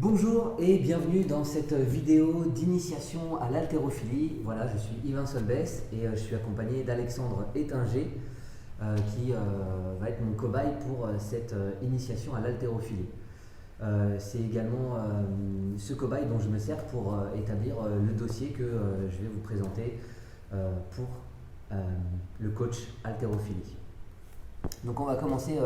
Bonjour et bienvenue dans cette vidéo d'initiation à l'haltérophilie. Voilà, je suis Yvain Solbès et je suis accompagné d'Alexandre Étinger qui va être mon cobaye pour cette initiation à l'haltérophilie. C'est également ce cobaye dont je me sers pour établir le dossier que je vais vous présenter pour le coach haltérophilie. Donc on va commencer,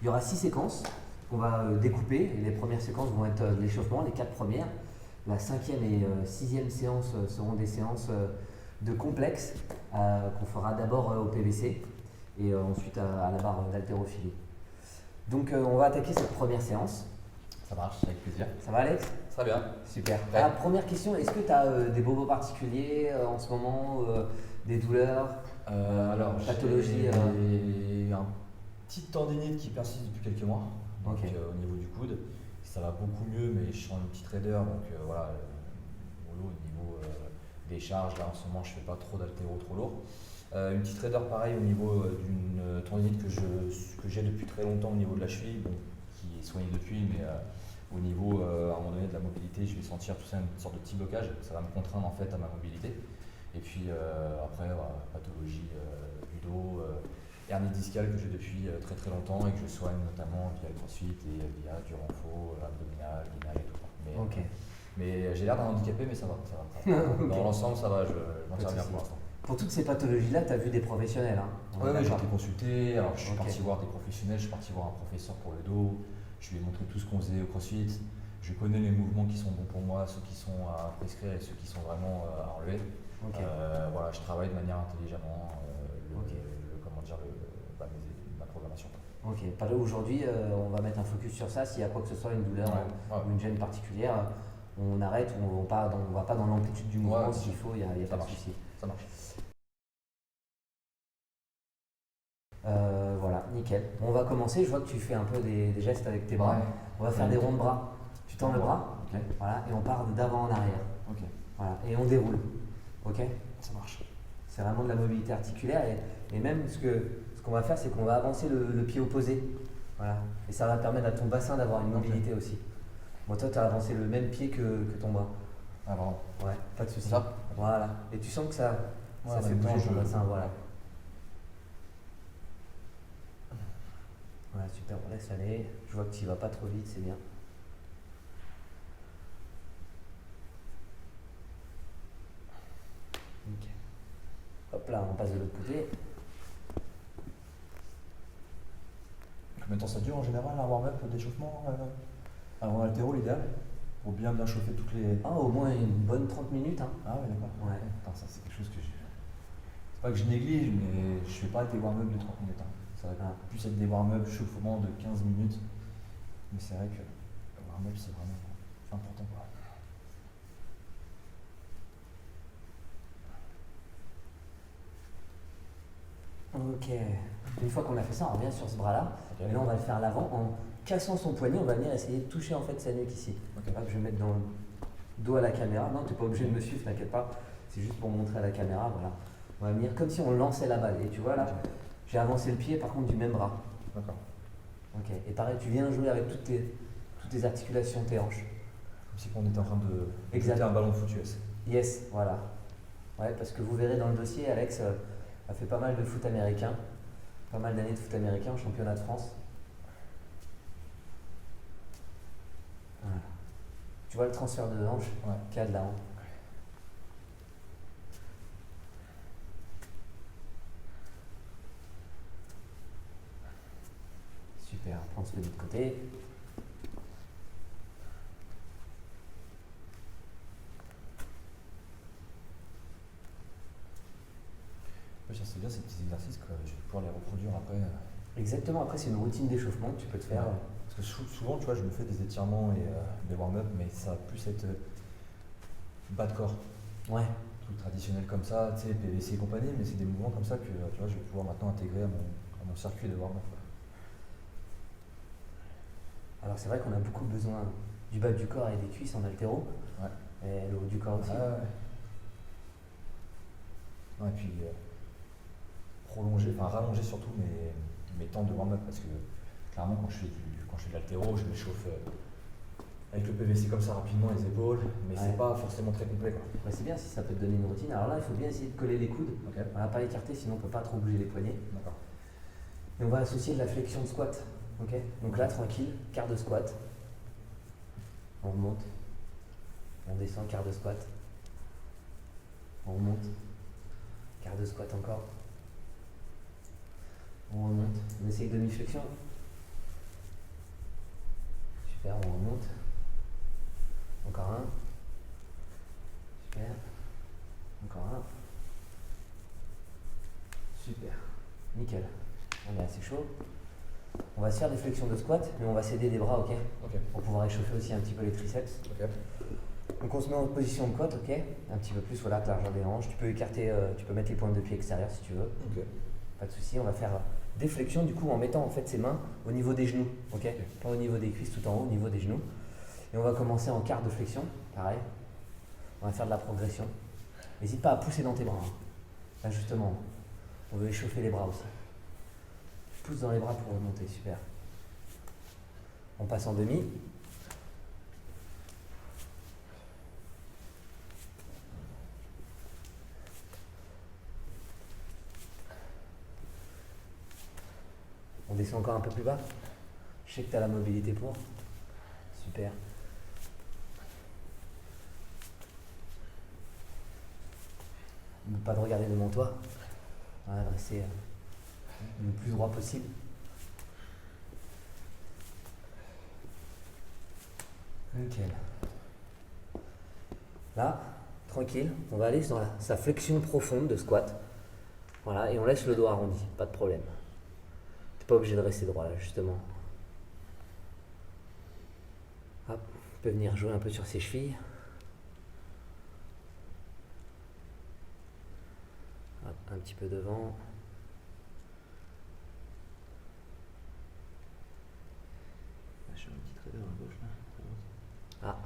il y aura 6 séquences qu'on va découper. Les premières séquences vont être de l'échauffement, les 4 premières. La 5e et 6e séance seront des séances de complexe qu'on fera d'abord au PVC et ensuite à la barre d'haltérophilie. Donc on va attaquer cette première séance. Ça marche, avec plaisir. Ça va Alex? Très bien. Super. Ah, première question, est-ce que tu as des bobos particuliers en ce moment, des douleurs, Alors, pathologie j'ai un petit tendinite qui persiste depuis quelques mois, donc Ok. au niveau du coude. Ça va beaucoup mieux, mais je suis en petit trader, donc voilà, au niveau des charges, là en ce moment je fais pas trop d'haltéro trop lourd. Une petite trader pareil au niveau d'une tendinite que j'ai depuis très longtemps au niveau de la cheville, bon, qui est soignée depuis, mais au niveau à un moment donné de la mobilité, je vais sentir tout ça une sorte de petit blocage, ça va me contraindre en fait à ma mobilité. Et puis après, voilà, pathologie du dos, hernie discale que j'ai depuis très très longtemps et que je soigne notamment via le crossfit et via du renfo, abdominal, guinal et tout. Ok. Mais j'ai l'air d'un handicapé, mais ça va. Ok. Dans l'ensemble, ça va, je m'en Pas de tire bien souci. pour l'instant. Pour toutes ces pathologies-là, tu as vu des professionnels, hein? On est Ouais, j'ai d'accord. été consulté, alors je suis Ok. parti voir des professionnels, je suis parti voir un professeur pour le dos, je lui ai montré tout ce qu'on faisait au crossfit, je connais les mouvements qui sont bons pour moi, ceux qui sont à prescrire et ceux qui sont vraiment à enlever. Ok. Voilà, je travaille de manière intelligemment Ok. ma programmation. Ok. Aujourd'hui, on va mettre un focus sur ça. S'il y a quoi que ce soit, une douleur Ouais. ou une gêne particulière, on arrête ou on va pas dans l'amplitude du mouvement Ouais, s'il faut, il n'y a ça pas de marche. souci. Ça marche. Voilà, nickel. Bon, on va commencer. Je vois que tu fais un peu des gestes avec tes bras. Ouais. On va faire des ronds de bras. Tu tends le bras, Ok. voilà, et on part d'avant en arrière. Ok. Voilà, et on déroule. Ok? Ça marche. C'est vraiment de la mobilité articulaire et même ce qu'on va faire, c'est qu'on va avancer le pied opposé. Voilà. Et ça va permettre à ton bassin d'avoir une mobilité aussi. Bon, toi, tu as avancé le même pied que ton bras. Ah, vraiment. Ouais, pas de souci. Ça? Voilà. Et tu sens que ça Ouais, fait en même temps, bouger ton bassin. Voilà. Voilà, super, on laisse aller. Je vois que tu vas pas trop vite, c'est bien. Ok. Hop là, on passe de l'autre côté. Combien de temps ça dure en général, un warm-up d'échauffement avant l'haltéro, l'idéal? Pour bien chauffer toutes les. Ah, au moins une bonne 30 minutes. Hein. Ah, ouais, d'accord. Ouais. Putain, ça, c'est quelque chose que je. C'est pas que je néglige, mais je fais pas des warm-up de 30 minutes. Hein. Ça va plus être des warm-up chauffement de 15 minutes. Mais c'est vrai que le warm-up, c'est vraiment important, quoi. Ok. Une fois qu'on a fait ça, on revient sur ce bras-là. Ok. Et là, on va le faire à l'avant en cassant son poignet. On va venir essayer de toucher en fait sa nuque ici. Ok. Hop, je vais mettre dans le dos à la caméra. Non, tu n'es pas obligé de me suivre, t'inquiète pas. C'est juste pour montrer à la caméra. Voilà. On va venir comme si on lançait la balle. Et tu vois là, Ok. j'ai avancé le pied par contre du même bras. D'accord. Ok. Et pareil, tu viens jouer avec toutes tes articulations, tes hanches. Comme si on était en train de Exact. jeter un ballon de foot US. Yes, voilà. Ouais, parce que vous verrez dans le dossier, Alex a fait pas mal de foot américain, pas mal d'années de foot américain au championnat de France. Voilà. Tu vois le transfert de hanche Ouais. qu'il y a de là-haut. Super, on se met de l'autre côté. Ouais, ça, c'est bien ces petits exercices que je vais pouvoir les reproduire après. Exactement, après c'est une routine d'échauffement que tu peux te faire. Ouais. Parce que souvent, tu vois, je me fais des étirements et des warm-up, mais ça va plus être bas de corps. Ouais, Truc traditionnel comme ça, tu sais, PVC et compagnie, mais c'est des mouvements comme ça que tu vois, je vais pouvoir maintenant intégrer à mon circuit de warm-up. alors c'est vrai qu'on a beaucoup besoin du bas du corps et des cuisses en haltéro, Ouais. et le haut du corps aussi. Ah ouais. Non, et puis prolonger, enfin rallonger surtout mes temps de warm-up parce que clairement quand je fais de l'haltéro, je m'échauffe avec le PVC comme ça rapidement les épaules, mais Ouais. c'est pas forcément très complet quoi. Bah, c'est bien si ça peut te donner une routine. Alors là, il faut bien essayer de coller les coudes. Ok, Voilà, pas écarter, sinon on peut pas trop bouger les poignets. d'accord. Et on va associer de la flexion de squat. Ok. Donc là, tranquille, quart de squat. On remonte. On descend, quart de squat. On remonte. Quart de squat encore. On remonte. On essaye demi-flexion. Super, on remonte. Encore un. Super. Encore un. Super. Nickel. On est assez chaud. On va se faire des flexions de squat, mais on va s'aider des bras, ok? Ok, Pour pouvoir échauffer aussi un petit peu les triceps. ok. Donc on se met en position de côte, ok? Un petit peu plus, voilà, que largeur des hanches. Tu peux écarter, tu peux mettre les pointes de pied extérieures si tu veux. Ok. Pas de souci. On va faire des flexions du coup en mettant en fait ses mains au niveau des genoux, ok? Pas au niveau des cuisses, tout en haut, au niveau des genoux. Et on va commencer en quart de flexion, pareil. On va faire de la progression. N'hésite pas à pousser dans tes bras. Hein. Là justement, on veut échauffer les bras aussi. Pousse dans les bras pour remonter, super. On passe en demi. On descend encore un peu plus bas. Je sais que tu as la mobilité pour. Super. Pas de regarder devant toi. Voilà, rester le plus droit possible. Nickel. Là, tranquille, on va aller dans sa flexion profonde de squat. Voilà, et on laisse le dos arrondi, pas de problème. T'es pas obligé de rester droit là, justement. Hop, on peut venir jouer un peu sur ses chevilles. Hop, un petit peu devant. Je fais un petit trailer à gauche là. Ah.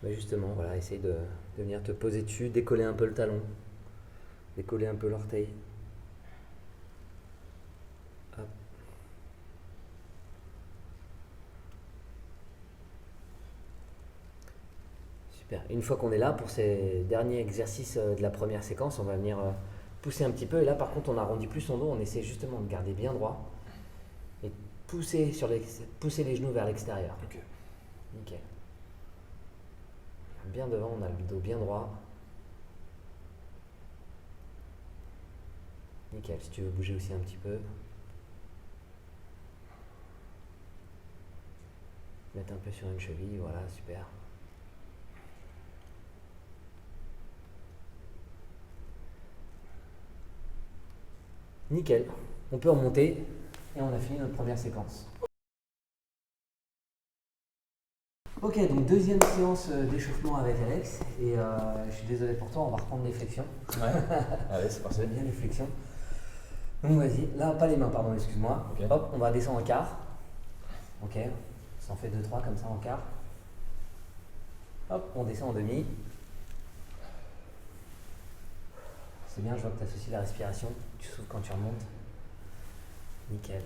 Bah justement, voilà, essaye de venir te poser dessus, décoller un peu le talon, décoller un peu l'orteil. Hop. Super. Une fois qu'on est là, pour ces derniers exercices de la première séquence, on va venir pousser un petit peu. Et là, par contre, on arrondit plus son dos, on essaie justement de garder bien droit et pousser les genoux vers l'extérieur. Ok. Nickel. Bien devant, on a le dos bien droit. Nickel, si tu veux bouger aussi un petit peu. Mettre un peu sur une cheville, voilà, super. Nickel, on peut remonter et on a fini notre première séquence. Ok, donc deuxième séance d'échauffement avec Alex et je suis désolé pour toi, on va reprendre les flexions. Ouais. Allez, c'est Ça parti. va bien les flexions. Donc vas-y, là pas les mains, pardon, excuse-moi. Ok. Hop, on va descendre en quart. Ok, ça en fait 2-3 comme ça en quart. Hop, on descend en demi. C'est bien, je vois que tu associes la respiration. Tu souffles quand tu remontes. Nickel.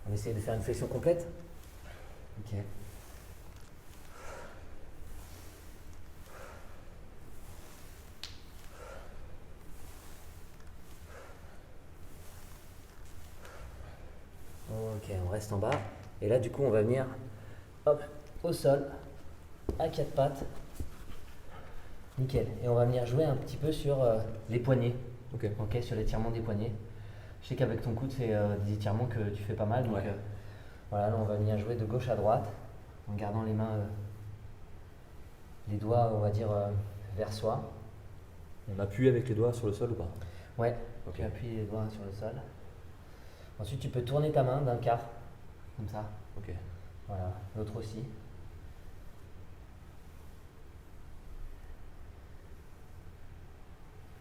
On essaie de faire une flexion complète. Ok. Ok, on reste en bas. Et là, du coup, on va venir hop, au sol, à quatre pattes. Nickel. Et on va venir jouer un petit peu sur les poignets. Ok. Ok, sur l'étirement des poignets. Je sais qu'avec ton coude, c'est des étirements que tu fais pas mal. Donc Ouais. voilà, là, on va venir jouer de gauche à droite en gardant les mains, les doigts, on va dire, vers soi. On appuie avec les doigts sur le sol ou pas? Ouais, Ok. tu appuies les doigts sur le sol. Ensuite, tu peux tourner ta main d'un quart, comme ça. Ok. Voilà, l'autre aussi.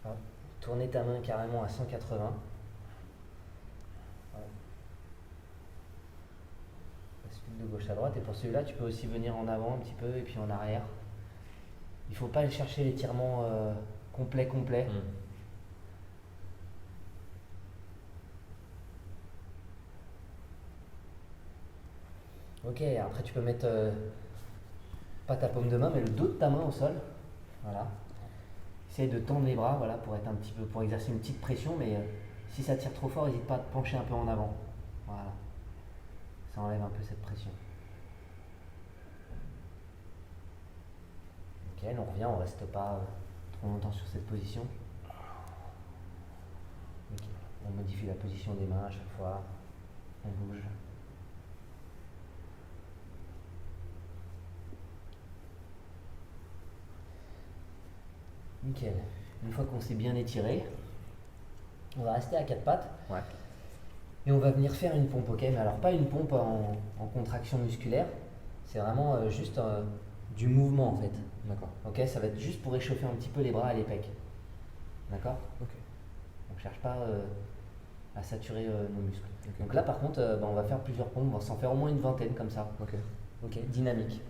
Hop. Tourner ta main carrément à 180. Ouais. Bascule de gauche à droite. Et pour celui-là, tu peux aussi venir en avant un petit peu et puis en arrière. Il ne faut pas aller chercher l'étirement complet. Ok, après tu peux mettre pas ta paume de main, mais le dos de ta main au sol. Voilà. Essaye de tendre les bras, voilà, pour être un petit peu, pour exercer une petite pression, mais si ça tire trop fort, n'hésite pas à te pencher un peu en avant. Voilà. Ça enlève un peu cette pression. Ok, on revient, on reste pas trop longtemps sur cette position. Ok, on modifie la position des mains à chaque fois. On bouge. Nickel. Une fois qu'on s'est bien étiré, on va rester à quatre pattes. Ouais. Et on va venir faire une pompe, ok? Mais alors pas une pompe en contraction musculaire, c'est vraiment juste du mouvement en fait. D'accord. Ok, ça va être juste pour réchauffer un petit peu les bras et les pecs. D'accord? Ok. On ne cherche pas à saturer nos muscles. Ok. Donc là par contre, on va faire plusieurs pompes, on va s'en faire au moins une vingtaine comme ça. Ok. Ok, dynamique.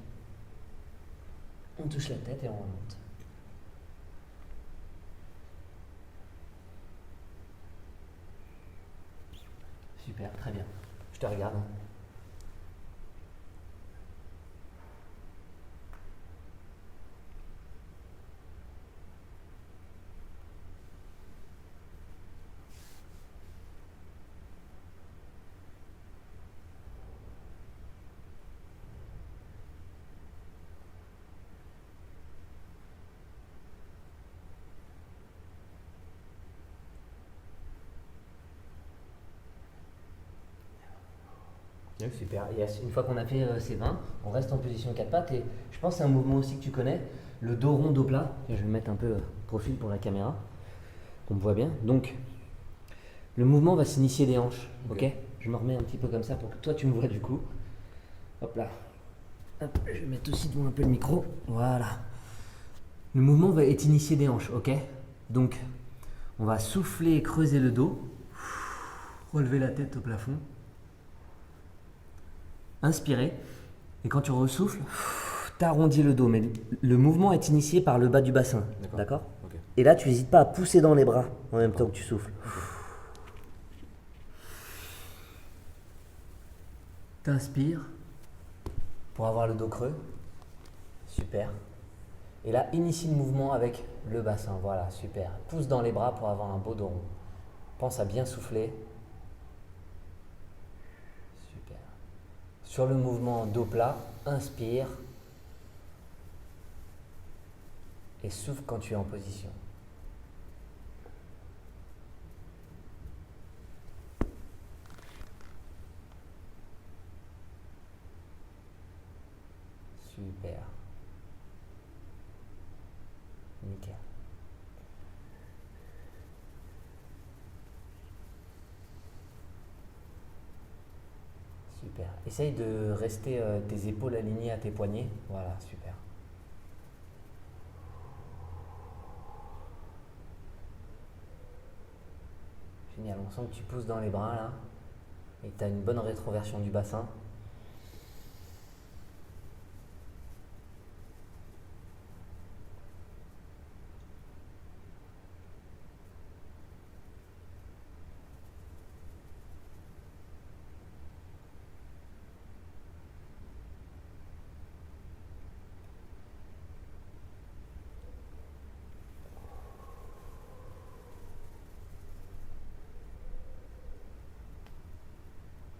On touche la tête et on remonte. Super, très bien. Je te regarde. Super. Et une fois qu'on a fait ces 20, on reste en position 4 pattes et je pense que c'est un mouvement aussi que tu connais, le dos rond, dos plat. Et je vais le mettre un peu profil pour la caméra, qu'on me voit bien. Donc, le mouvement va s'initier des hanches, ok? Je me remets un petit peu comme ça pour que toi tu me vois du coup. Hop là. Hop, je vais mettre aussi devant un peu le micro. Voilà. Le mouvement va être initié des hanches, ok? Donc, on va souffler et creuser le dos. Relever la tête au plafond. Inspirez, et quand tu ressouffles, t'arrondis le dos, mais le mouvement est initié par le bas du bassin, d'accord? Okay. Et là, tu n'hésites pas à pousser dans les bras en même temps que tu souffles. Okay. T'inspires pour avoir le dos creux, super. Et là, initie le mouvement avec le bassin, voilà, super. Pousse dans les bras pour avoir un beau dos rond. Pense à bien souffler. Sur le mouvement dos plat, inspire et souffle quand tu es en position. Super. Nickel. Super. Essaye de rester tes épaules alignées à tes poignets. Voilà, super. Génial, on sent que tu pousses dans les bras là et que tu as une bonne rétroversion du bassin.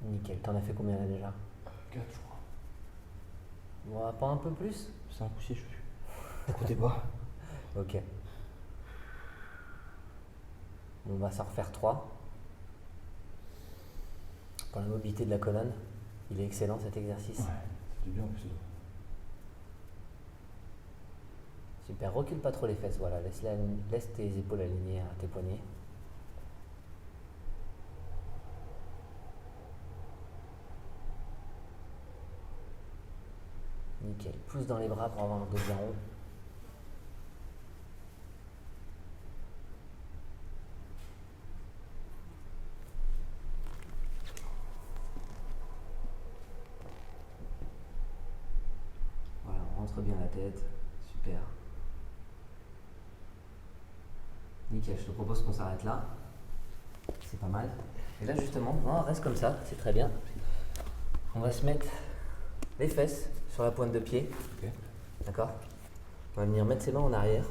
Nickel, t'en as fait combien là déjà? 4 je crois. Ouais, pas un peu plus? 5 ou 6 je sais plus. Écoutez pas. Ok. On va s'en refaire 3. Pour la mobilité de la colonne, il est excellent cet exercice. Ouais, c'est bien en plus. Super, recule pas trop les fesses, voilà, laisse tes épaules alignées à tes poignets. Nickel, pousse dans les bras pour avoir un dos bien rond. Voilà, on rentre bien la tête, super. Nickel, je te propose qu'on s'arrête là. C'est pas mal. Et là justement, non, reste comme ça, c'est très bien. On va se mettre les fesses sur la pointe de pied. Ok. D'accord? On va venir mettre ses mains en arrière.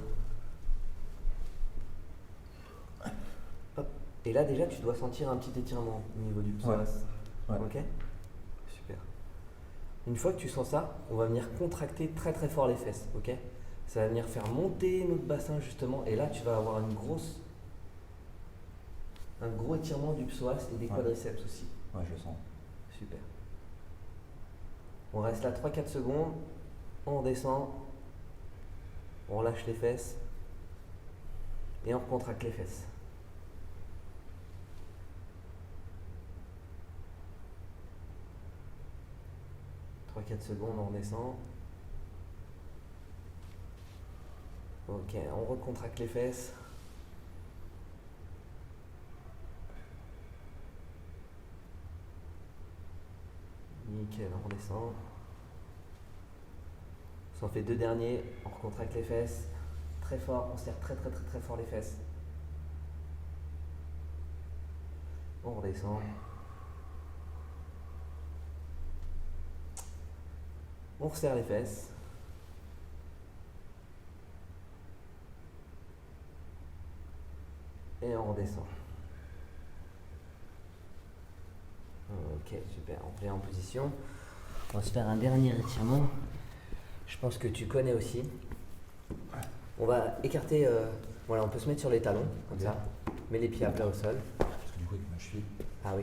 Hop. Et là déjà tu dois sentir un petit étirement au niveau du psoas. Ouais. Ok? Super. Une fois que tu sens ça, on va venir contracter très très fort les fesses. Ok? Ça va venir faire monter notre bassin justement. Et là tu vas avoir un gros étirement du psoas et des quadriceps aussi. Ouais, je le sens. Super. On reste là 3-4 secondes. On redescend. On relâche les fesses. Et on recontracte les fesses. 3-4 secondes, on redescend. Ok, on recontracte les fesses. Nickel, on redescend. On s'en fait 2 derniers, on recontracte les fesses. Très fort, on serre très très très très fort les fesses. On redescend. On resserre les fesses. Et on redescend. Ok, super. On revient en position. On va se faire un dernier étirement. Je pense que tu connais aussi. On va écarter. Voilà, on peut se mettre sur les talons, comme ça. Mets les pieds à plat au sol. Parce que du coup, avec ma cheville. Ah oui.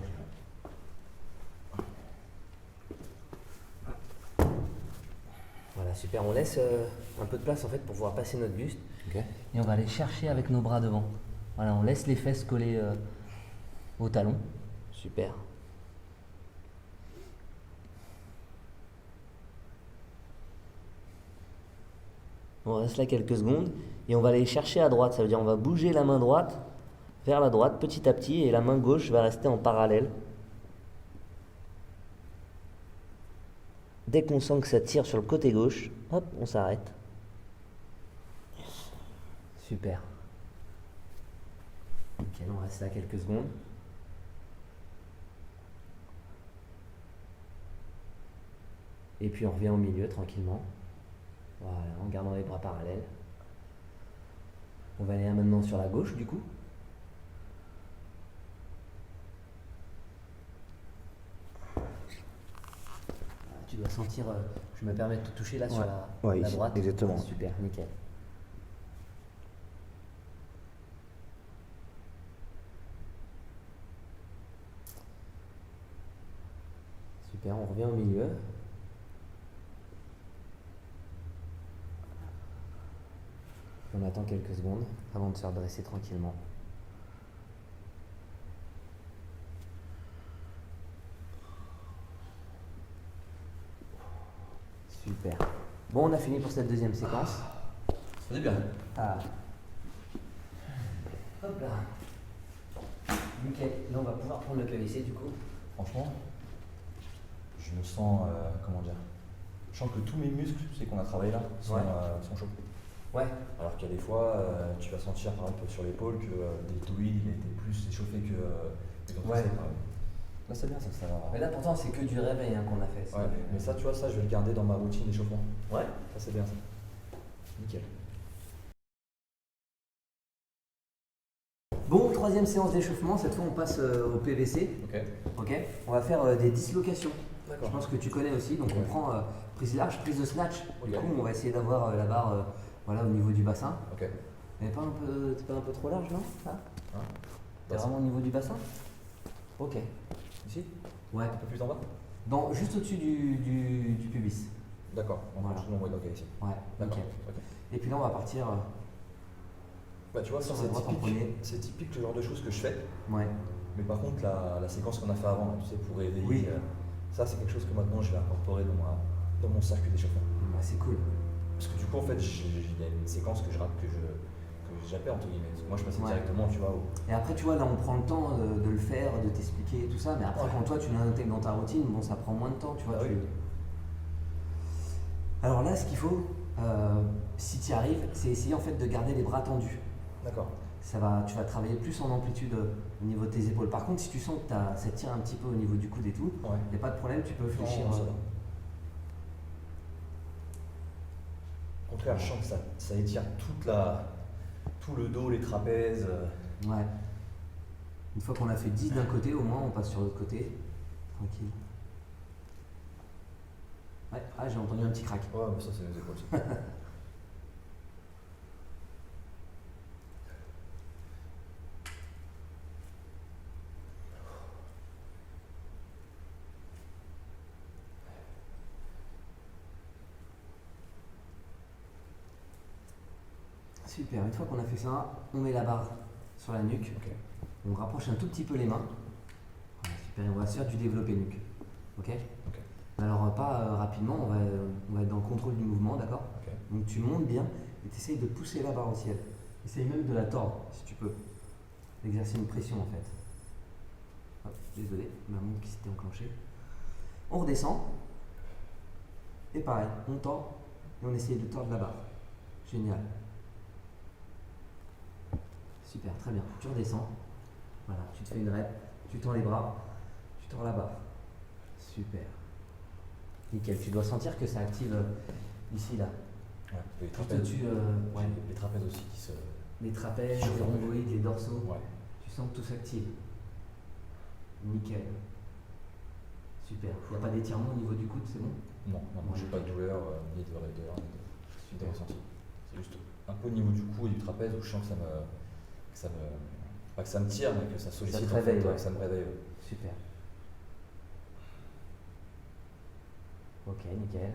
Voilà, super. On laisse un peu de place en fait pour pouvoir passer notre buste. Ok. Et on va aller chercher avec nos bras devant. Voilà, on laisse les fesses coller au talon. Super. On reste là quelques secondes et on va aller chercher à droite. Ça veut dire on va bouger la main droite vers la droite petit à petit et la main gauche va rester en parallèle. Dès qu'on sent que ça tire sur le côté gauche, hop, on s'arrête. Super. Ok, on reste là quelques secondes. Et puis on revient au milieu tranquillement. Voilà, en gardant les bras parallèles. On va aller là maintenant sur la gauche du coup. Tu dois sentir, je me permets de te toucher là sur la ici, droite. exactement. Super, nickel. Super, on revient au milieu. On attend quelques secondes avant de se redresser tranquillement. Super. Bon, on a fini pour cette deuxième séquence. Ça est bien. Ah. Hop là. Nickel. Là, on va pouvoir prendre le PVC du coup. Franchement, je me sens, comment dire, je sens que tous mes muscles, tu sais qu'on a travaillé là, sont chauds. Ouais. Alors qu'il y a des fois, tu vas sentir par exemple sur l'épaule que le deltoïde il a été plus échauffé que ton tricep, par exemple. Là c'est bien, ça va. Mais là pourtant c'est que du réveil qu'on a fait. Ouais, mais ça tu vois, ça je vais le garder dans ma routine d'échauffement. Ouais. Ça c'est bien ça. Nickel. Bon, troisième séance d'échauffement, cette fois on passe au PVC. Ok. Ok. On va faire des dislocations. D'accord. Je pense que tu connais aussi, donc on prend prise large, prise de snatch. Du Ok. coup on va essayer d'avoir la barre voilà, au niveau du bassin. Ok. Mais pas un peu, c'est pas un peu trop large non ça Hein T'es vraiment au niveau du bassin? Ok. Ici? Ouais. Un peu plus en bas? Juste au-dessus du pubis. D'accord. On Voilà. va tout l'envoyer ok ici. Ouais, D'accord. nickel. Ok. Et puis là on va partir. Bah tu vois, ça Sur la droite en premier. c'est typique le genre de choses que je fais. Ouais. Mais par contre, la séquence qu'on a fait avant, tu sais, pour éveiller, Oui. ça c'est quelque chose que maintenant je vais incorporer dans mon circuit d'échauffement. Bah, c'est cool. Parce que du coup, en fait, il y a une séquence que je rate, que j'appelle entre guillemets. Parce que moi, je passais Ouais. directement, tu vois. Et après, tu vois, là, on prend le temps de le faire, de t'expliquer tout ça. Mais après, Ouais. quand toi, tu l'intègres dans ta routine, bon, ça prend moins de temps, tu vois. Ah oui. Alors là, ce qu'il faut, si tu y arrives, c'est essayer en fait de garder les bras tendus. D'accord. Tu vas travailler plus en amplitude au niveau de tes épaules. Par contre, si tu sens que ça tire un petit peu au niveau du coude et tout, Ouais. il n'y a pas de problème, tu peux fléchir. Non, ça va. contraire, je sens que ça étire tout le dos, les trapèzes. Ouais. Une fois qu'on a fait 10 d'un côté, au moins on passe sur l'autre côté. Tranquille. Ouais, ah, j'ai entendu un petit crack. Ouais, mais ça c'est mes épaules. Ça. Super, une fois qu'on a fait ça, on met la barre sur la nuque. Ok. On rapproche un tout petit peu les mains. Voilà, super, et on va se faire du développé nuque. Ok. Ok. Alors pas rapidement, on va être dans le contrôle du mouvement, d'accord. Ok. Donc tu montes bien et tu essayes de pousser la barre au ciel. Essaye même de la tordre si tu peux. Exercer une pression en fait. Hop, désolé, ma montre qui s'était enclenchée. On redescend. Et pareil, on tord et on essaye de tordre la barre. Génial. Super, très bien. Tu redescends. Voilà, tu te fais une rep, tu tends les bras, tu tords la barre. Super. Nickel. Tu dois sentir que ça active ici, là. Ouais. Et les Tout trapèzes, au-dessus, ouais. les trapèzes aussi qui se. Les trapèzes, les rhomboïdes, les dorsaux. Ouais. Tu sens que tout s'active. Nickel. Super. Il n'y a pas d'étirement au niveau du coude, c'est bon? Non, j'ai pas de douleur, ni de raideur, ni de ressenti. C'est juste un peu au niveau du cou et du trapèze où je sens que pas que ça me tire, mais que ça sollicite. Ça te réveille, ouais. Que ça me réveille. Ouais. Super. Ok, nickel.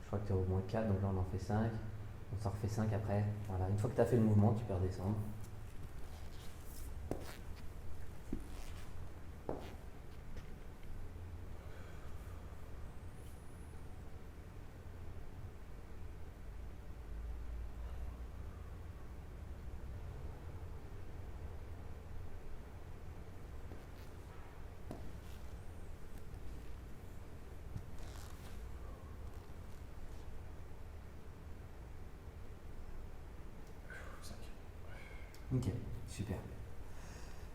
Je crois que tu es au moins 4, donc là on en fait 5. On s'en refait 5 après. Voilà, une fois que tu as fait le mouvement, tu peux redescendre. Ok, super.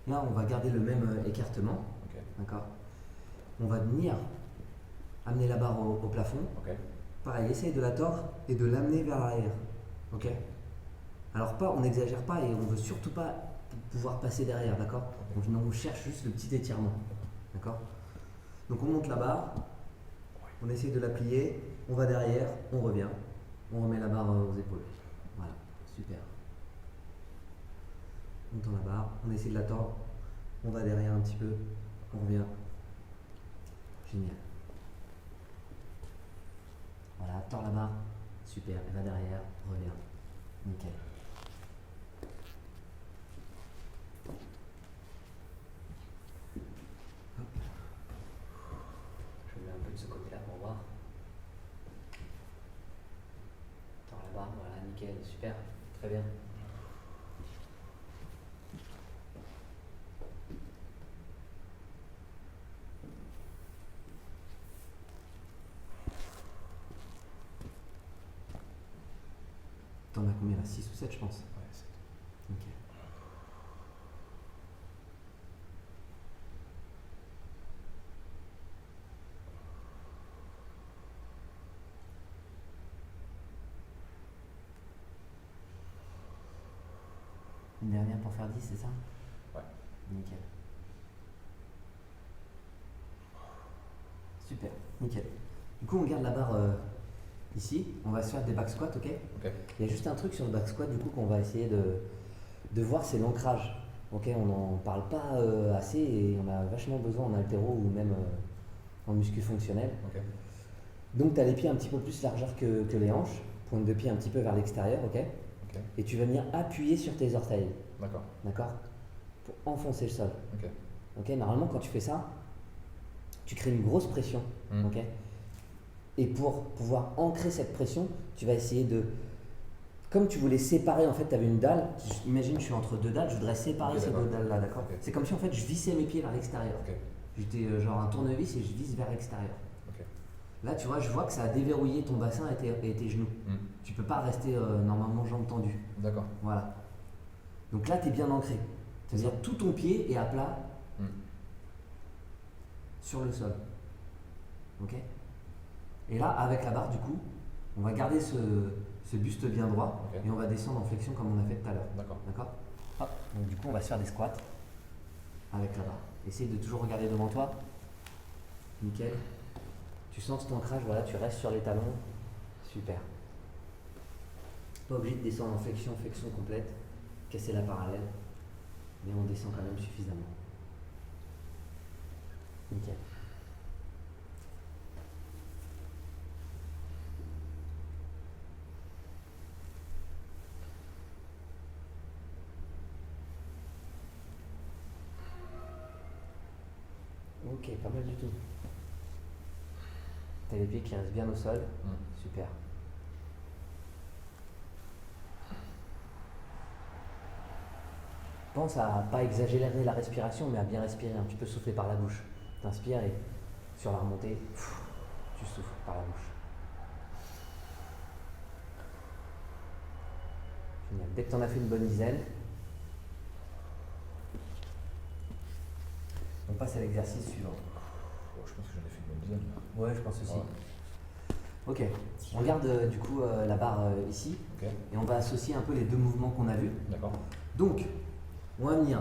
Là, on va garder le même écartement. Ok. D'accord. On va venir amener la barre au plafond. Ok. Pareil, essaye de la tordre et de l'amener vers l'arrière. Ok. Alors on n'exagère pas et on veut surtout pas pouvoir passer derrière, d'accord. Okay. Donc on cherche juste le petit étirement. D'accord. Donc on monte la barre, on essaye de la plier, on va derrière, on revient, on remet la barre aux épaules. Voilà, super. On tend la barre, on essaie de la tordre, on va derrière un petit peu, on revient. Génial. Voilà, tord la barre, super, elle va derrière, revient. Nickel. Hop. Je mets un peu de ce côté-là pour voir. Tord la barre, voilà, nickel, super, très bien. T'en as combien là? 6 ou 7 je pense. Ouais, c'est. Ok. Une dernière pour faire 10, c'est ça? Ouais. Nickel. Super, nickel. Du coup, on garde la barre ici. On va se faire des back squats, ok? Ok. Il y a juste un truc sur le back squat, du coup, qu'on va essayer de voir, c'est l'ancrage. Ok, on n'en parle pas assez et on a vachement besoin en haltéro ou même en muscu fonctionnel. Ok. Donc, tu as les pieds un petit peu plus largeurs que les hanches, pointe de pied un petit peu vers l'extérieur, ok? Ok. Et tu vas venir appuyer sur tes orteils, D'accord. d'accord? Pour enfoncer le sol. Ok. Ok, normalement, quand tu fais ça, tu crées une grosse pression, ok? Et pour pouvoir ancrer cette pression, tu vas essayer de, comme tu voulais séparer, en fait, tu avais une dalle, imagine je suis entre deux dalles, je voudrais séparer Ok, ces d'accord. deux dalles-là, d'accord? Ok. C'est comme si en fait je vissais mes pieds vers l'extérieur. Ok. J'étais genre un tournevis et je visse vers l'extérieur. Ok. Là, tu vois, je vois que ça a déverrouillé ton bassin et tes genoux. Tu peux pas rester normalement jambes tendues. D'accord. Voilà. Donc là, tu es bien ancré. C'est-à-dire tout ton pied est à plat sur le sol. Ok? Et là, avec la barre, du coup, on va garder ce buste bien droit Ok. et on va descendre en flexion comme on a fait tout à l'heure. D'accord. D'accord. Hop. Donc du coup, on va se faire des squats avec la barre. Essaye de toujours regarder devant toi. Nickel. Tu sens cet ancrage, voilà, tu restes sur les talons. Super. Pas obligé de descendre en flexion complète, casser la parallèle, mais on descend quand même suffisamment. Nickel. Ok, pas mal du tout. T'as les pieds qui restent bien au sol. Super. Pense à pas exagérer la respiration, mais à bien respirer. Un petit peu souffler par la bouche. T'inspires et sur la remontée, tu souffles par la bouche. Génial. Dès que tu en as fait une bonne dizaine, on passe à l'exercice suivant. Je pense que j'en ai fait une bonne dizaine. Ouais, je pense aussi. Ouais. Ok, on garde du coup la barre ici Ok. et on va associer un peu les deux mouvements qu'on a vus. D'accord. Donc, on va venir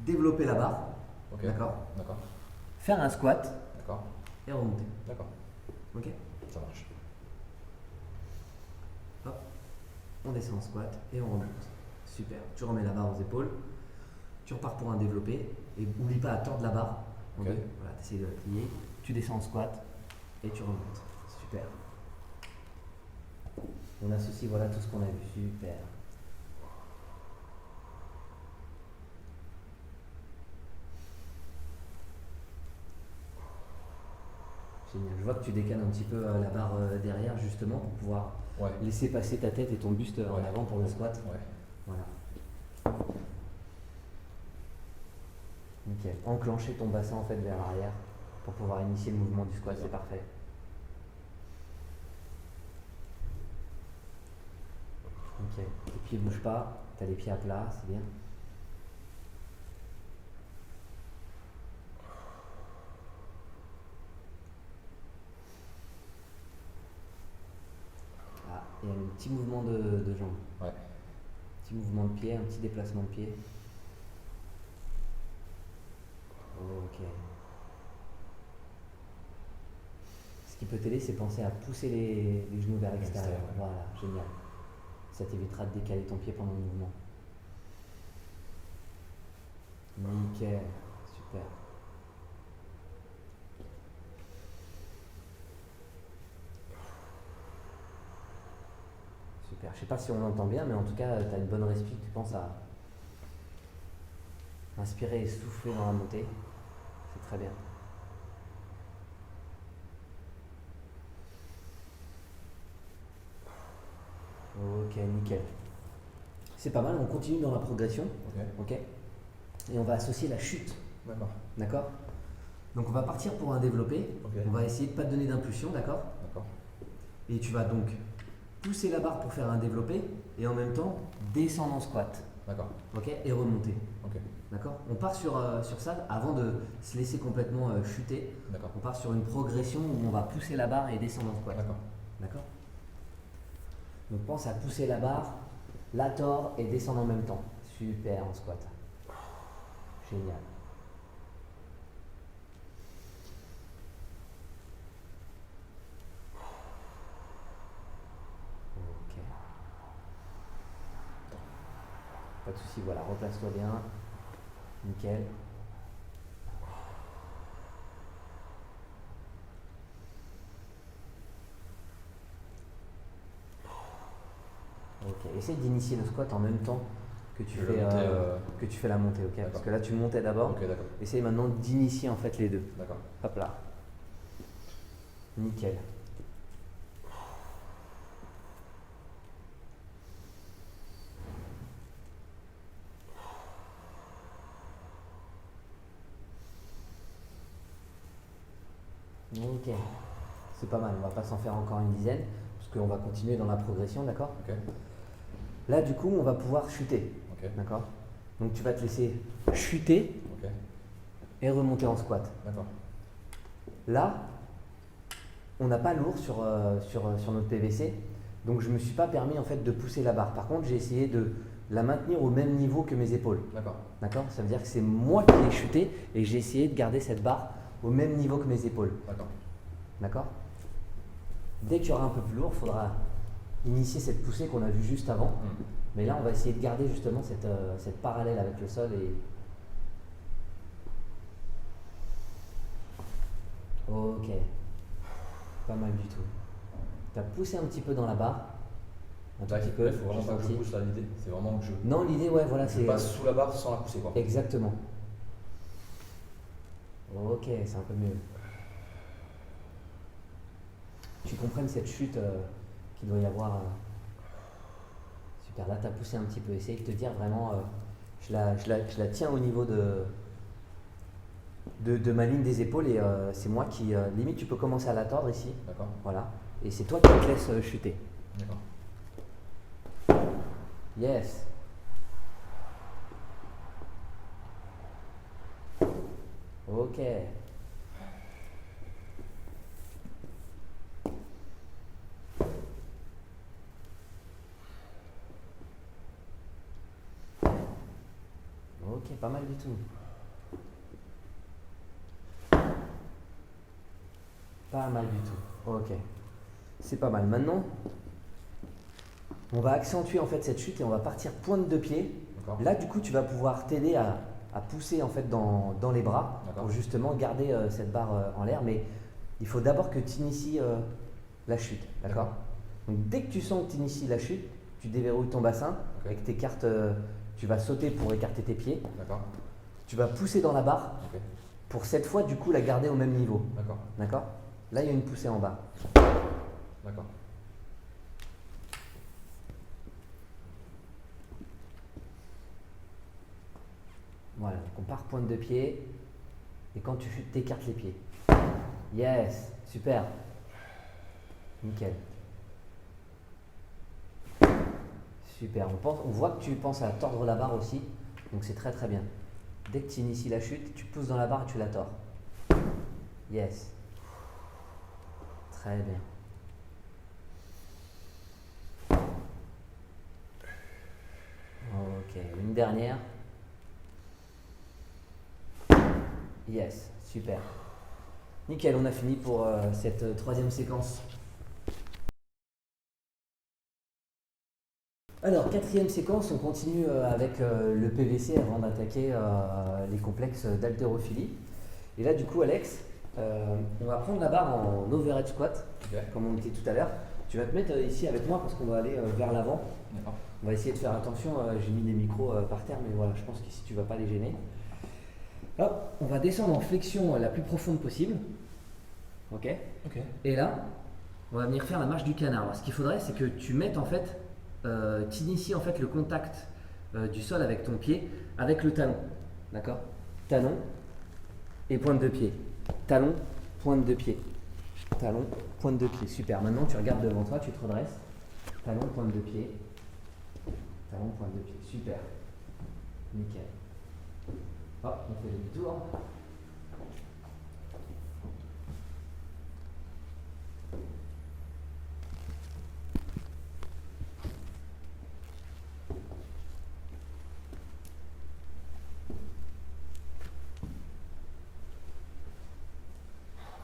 développer la barre, Ok. d'accord, D'accord. faire un squat D'accord. et remonter. D'accord. Ok, Ça marche. hop, on descend en squat et on remonte. Super, tu remets la barre aux épaules, tu repars pour un développé et n'oublie pas à tordre la barre. Ok. Voilà, tu essaies de la plier, tu descends en squat et tu remontes. Super. On associe voilà tout ce qu'on a vu. Super. Génial. Je vois que tu décales un petit peu la barre derrière justement pour pouvoir Ouais. laisser passer ta tête et ton buste en Ouais. avant pour le squat. Ouais. Voilà. Nickel. Enclencher ton bassin en fait vers l'arrière pour pouvoir initier le mouvement du squat, c'est parfait. Ok. Les pieds ne bougent pas, tu as les pieds à plat, c'est bien. Ah, il y a un petit mouvement de jambe. Ouais. Petit mouvement de pied, un petit déplacement de pied. Ok. Ce qui peut t'aider, c'est penser à pousser les genoux vers l'extérieur. L'extérieur, ouais. Voilà, génial. Ça t'évitera de décaler ton pied pendant le mouvement. Nickel, super. Super. Je sais pas si on l'entend bien, mais en tout cas, tu as une bonne respiration. Tu penses à inspirer et souffler dans la montée. C'est très bien. Ok, nickel. C'est pas mal, on continue dans la progression. Ok. Ok. Et on va associer la chute. D'accord. D'accord. Donc on va partir pour un développé. Ok. On va essayer de ne pas te donner d'impulsion, d'accord. D'accord. Et tu vas donc pousser la barre pour faire un développé et en même temps descendre en squat. D'accord. Ok. Et remonter. Ok. D'accord. On part sur ça avant de se laisser complètement chuter. D'accord. On part sur une progression où on va pousser la barre et descendre en squat. D'accord. D'accord. Donc pense à pousser la barre, la tordre et descendre en même temps. Super en squat. Génial. Ok. Pas de souci, voilà, replace-toi bien. Nickel. Ok, essaye d'initier le squat en même temps que tu, Que fais, la montée, que tu fais la montée, ok. D'accord. Parce que là tu montais d'abord. Ok, d'accord. Essaye maintenant d'initier en fait les deux. D'accord. Hop là. Nickel. Ok. C'est pas mal, on va pas s'en faire encore une dizaine, parce qu'on va continuer dans la progression, d'accord. Ok. Là du coup on va pouvoir chuter, Ok. d'accord. Donc tu vas te laisser chuter Ok. et remonter en squat. D'accord. Là, on n'a pas lourd sur notre PVC, donc je ne me suis pas permis en fait de pousser la barre. Par contre, j'ai essayé de la maintenir au même niveau que mes épaules. D'accord. D'accord. Ça veut dire que c'est moi qui ai chuté et j'ai essayé de garder cette barre au même niveau que mes épaules. D'accord. D'accord. Dès qu'il y aura un peu plus lourd, il faudra initier cette poussée qu'on a vue juste avant. Mais là, on va essayer de garder justement cette parallèle avec le sol. Ok, pas mal du tout. Tu as poussé un petit peu dans la barre. Un tout petit peu. Il faut vraiment pas que je pousse là, l'idée. C'est vraiment que je. Non, l'idée, ouais, voilà, je passe sous la barre sans la pousser, quoi. Exactement. Ok, c'est un peu mieux. Tu comprennes cette chute qu'il doit y avoir. Super, là tu as poussé un petit peu. Essaye de te dire vraiment, je la tiens au niveau de ma ligne des épaules et c'est moi qui. Limite, tu peux commencer à la tordre ici. D'accord. Voilà. Et c'est toi qui te laisses chuter. D'accord. Yes. Ok. Ok, pas mal du tout. Pas mal du tout. Ok. C'est pas mal. Maintenant, on va accentuer en fait cette chute et on va partir pointe de pied. Là, du coup, tu vas pouvoir t'aider à pousser en fait dans les bras pour justement garder cette barre en l'air. Mais il faut d'abord que tu inities la chute. D'accord. Donc, dès que tu sens que tu inities la chute, tu déverrouilles ton bassin avec tes cartes. Tu vas sauter pour écarter tes pieds. D'accord. Tu vas pousser dans la barre pour cette fois, du coup, la garder au même niveau. D'accord. D'accord. Là, il y a une poussée en bas. D'accord. Voilà, donc on part pointe de pied et quand tu chutes, t'écartes les pieds. Yes, super. Nickel. Super, on voit que tu penses à tordre la barre aussi, donc c'est très très bien. Dès que tu inities la chute, tu pousses dans la barre et tu la tords. Yes. Très bien. Ok, une dernière. Yes, super. Nickel, on a fini pour cette troisième séquence. Alors, quatrième séquence, on continue avec le PVC avant d'attaquer les complexes d'haltérophilie. Et là, du coup, Alex, on va prendre la barre en overhead squat, comme on était tout à l'heure. Tu vas te mettre ici avec moi parce qu'on va aller vers l'avant. On va essayer de faire attention, j'ai mis des micros par terre, mais voilà, je pense qu'ici tu ne vas pas les gêner. Hop, on va descendre en flexion la plus profonde possible. Ok. Et là, on va venir faire la marche du canard. Alors, ce qu'il faudrait, c'est que tu mettes en fait, tu inities en fait le contact du sol avec ton pied, avec le talon. D'accord. Talon et pointe de pied. Talon, pointe de pied. Talon, pointe de pied. Super. Maintenant, tu regardes devant toi, tu te redresses. Talon, pointe de pied. Talon, pointe de pied. Super. Nickel. Hop, on fait le tour.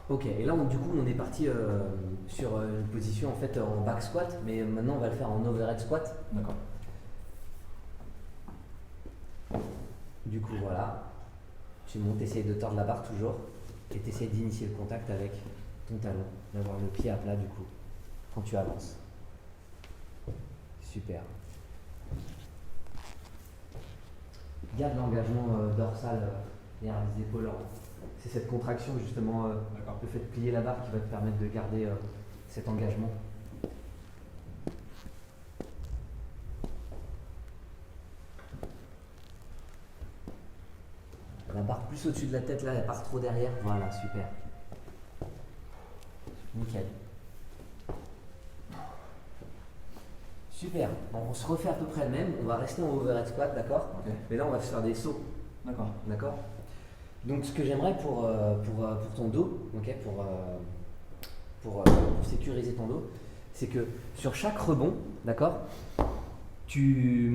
Ok, et là du coup on est parti sur une position en fait en back squat, mais maintenant on va le faire en overhead squat. D'accord. Du coup voilà, tu montes, essayes de tordre la barre toujours, et tu essayes d'initier le contact avec ton talon, d'avoir le pied à plat du coup, quand tu avances. Super. Garde l'engagement dorsal derrière les épaules. C'est cette contraction justement, le fait de plier la barre qui va te permettre de garder cet engagement. La barre plus au-dessus de la tête là, elle part trop derrière. Voilà, super. Nickel. Super. Bon, on se refait à peu près le même. On va rester en overhead squat, d'accord. Mais là, on va se faire des sauts. D'accord. Donc, ce que j'aimerais pour ton dos, pour pour sécuriser ton dos, c'est que sur chaque rebond, d'accord, tu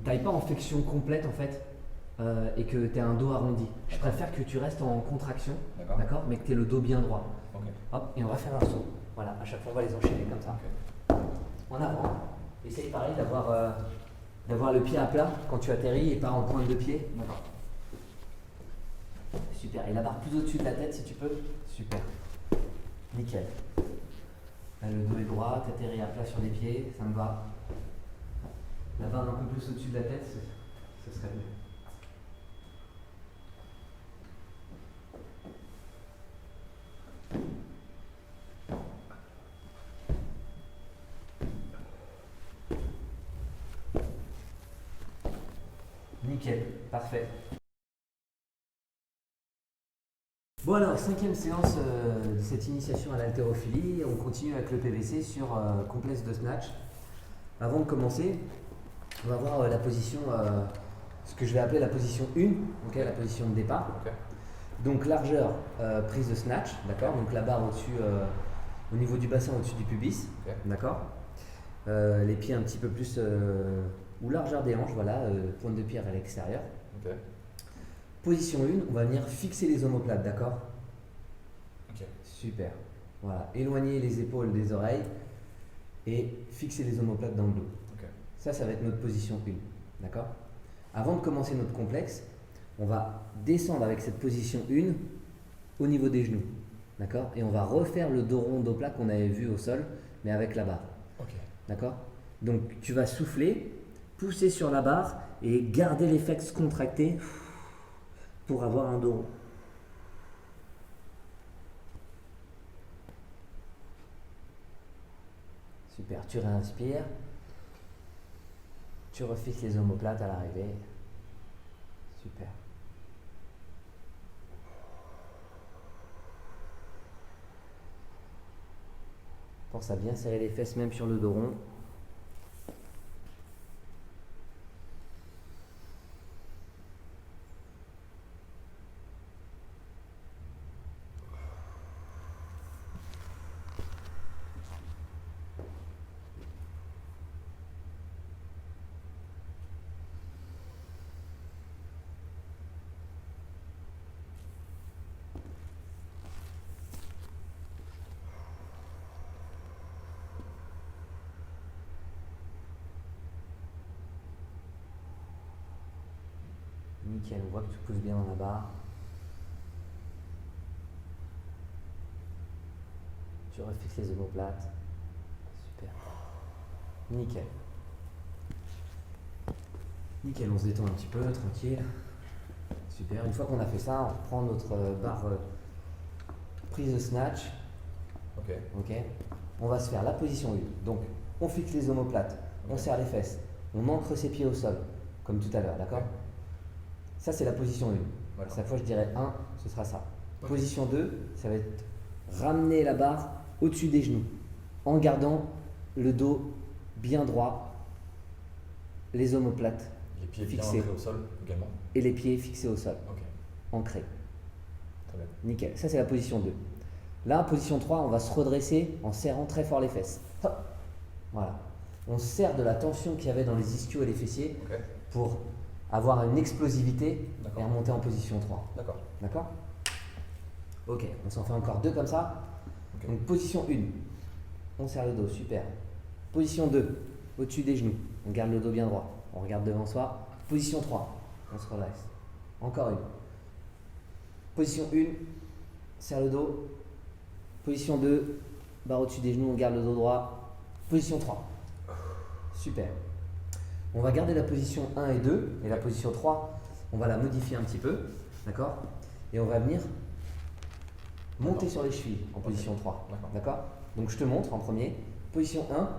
n'ailles pas en flexion complète en fait et que tu aies un dos arrondi. Je préfère que tu restes en contraction, d'accord, mais que tu aies le dos bien droit. Ok. Hop, et on va faire un saut. Voilà, à chaque fois on va les enchaîner comme ça. Ok. En avant, essaye pareil d'avoir le pied à plat quand tu atterris et pas en pointe de pied. D'accord. Super, et la barre plus au-dessus de la tête si tu peux. Super, nickel. Là, le dos est droit, tu atterris à plat sur les pieds, ça me va. La barre un peu plus au-dessus de la tête, ce serait mieux. Nickel, parfait. Bon alors, 5e séance de cette initiation à l'haltérophilie, on continue avec le PVC sur complexe de snatch. Avant de commencer, on va voir la position, ce que je vais appeler la position 1, okay, la position de départ. Okay. Donc largeur, prise de snatch, d'accord. Donc la barre au-dessus, au niveau du bassin au-dessus du pubis, okay. D'accord. Les pieds un petit peu plus, ou largeur des hanches, voilà, pointe de pied à l'extérieur. Okay. Position 1, on va venir fixer les omoplates, d'accord. Okay. Super. Voilà, éloigner les épaules des oreilles et fixer les omoplates dans le dos. Okay. Ça va être notre position 1, d'accord. Avant de commencer notre complexe, on va descendre avec cette position 1 au niveau des genoux, d'accord. Et on va refaire le dos rond, dos plat qu'on avait vu au sol, mais avec la barre. Okay. D'accord. Donc tu vas souffler, pousser sur la barre et garder les flex contractés pour avoir un dos rond. Super, tu réinspires, tu refixes les omoplates à l'arrivée. Super. Pense à bien serrer les fesses même sur le dos rond. Nickel, on voit que tu pousses bien dans la barre. Tu refixes les omoplates. Super. Nickel. Nickel, on se détend un petit peu, tranquille. Super. Une fois qu'on a fait ça, on reprend notre barre prise de snatch. Ok. Ok. On va se faire la position 1. Donc, on fixe les omoplates, on serre les fesses, on ancre ses pieds au sol, comme tout à l'heure, d'accord. Ça, c'est la position 1. À chaque fois, je dirais 1, ce sera ça. Okay. Position 2, ça va être ramener la barre au-dessus des genoux, en gardant le dos bien droit, les omoplates les pieds fixés. Bien ancrés au sol également. Et les pieds fixés au sol, okay. Ancrés. Très bien. Nickel, ça c'est la position 2. Là, position 3, on va se redresser en serrant très fort les fesses. Hop. Voilà. On serre de la tension qu'il y avait dans les ischios et les fessiers okay. pour avoir une explosivité et remonter en position 3. D'accord. D'accord. Ok, on s'en fait encore 2 comme ça. Okay. Donc position 1, on serre le dos, super. Position 2, au-dessus des genoux, on garde le dos bien droit, on regarde devant soi. Position 3, on se redresse. Encore une. Position 1, serre le dos. Position 2, barre au-dessus des genoux, on garde le dos droit. Position 3. Super. On va garder la position 1 et 2 et la position 3, on va la modifier un petit peu, d'accord. Et on va venir monter sur les chevilles en position 3, d'accord. Donc je te montre en premier. Position 1,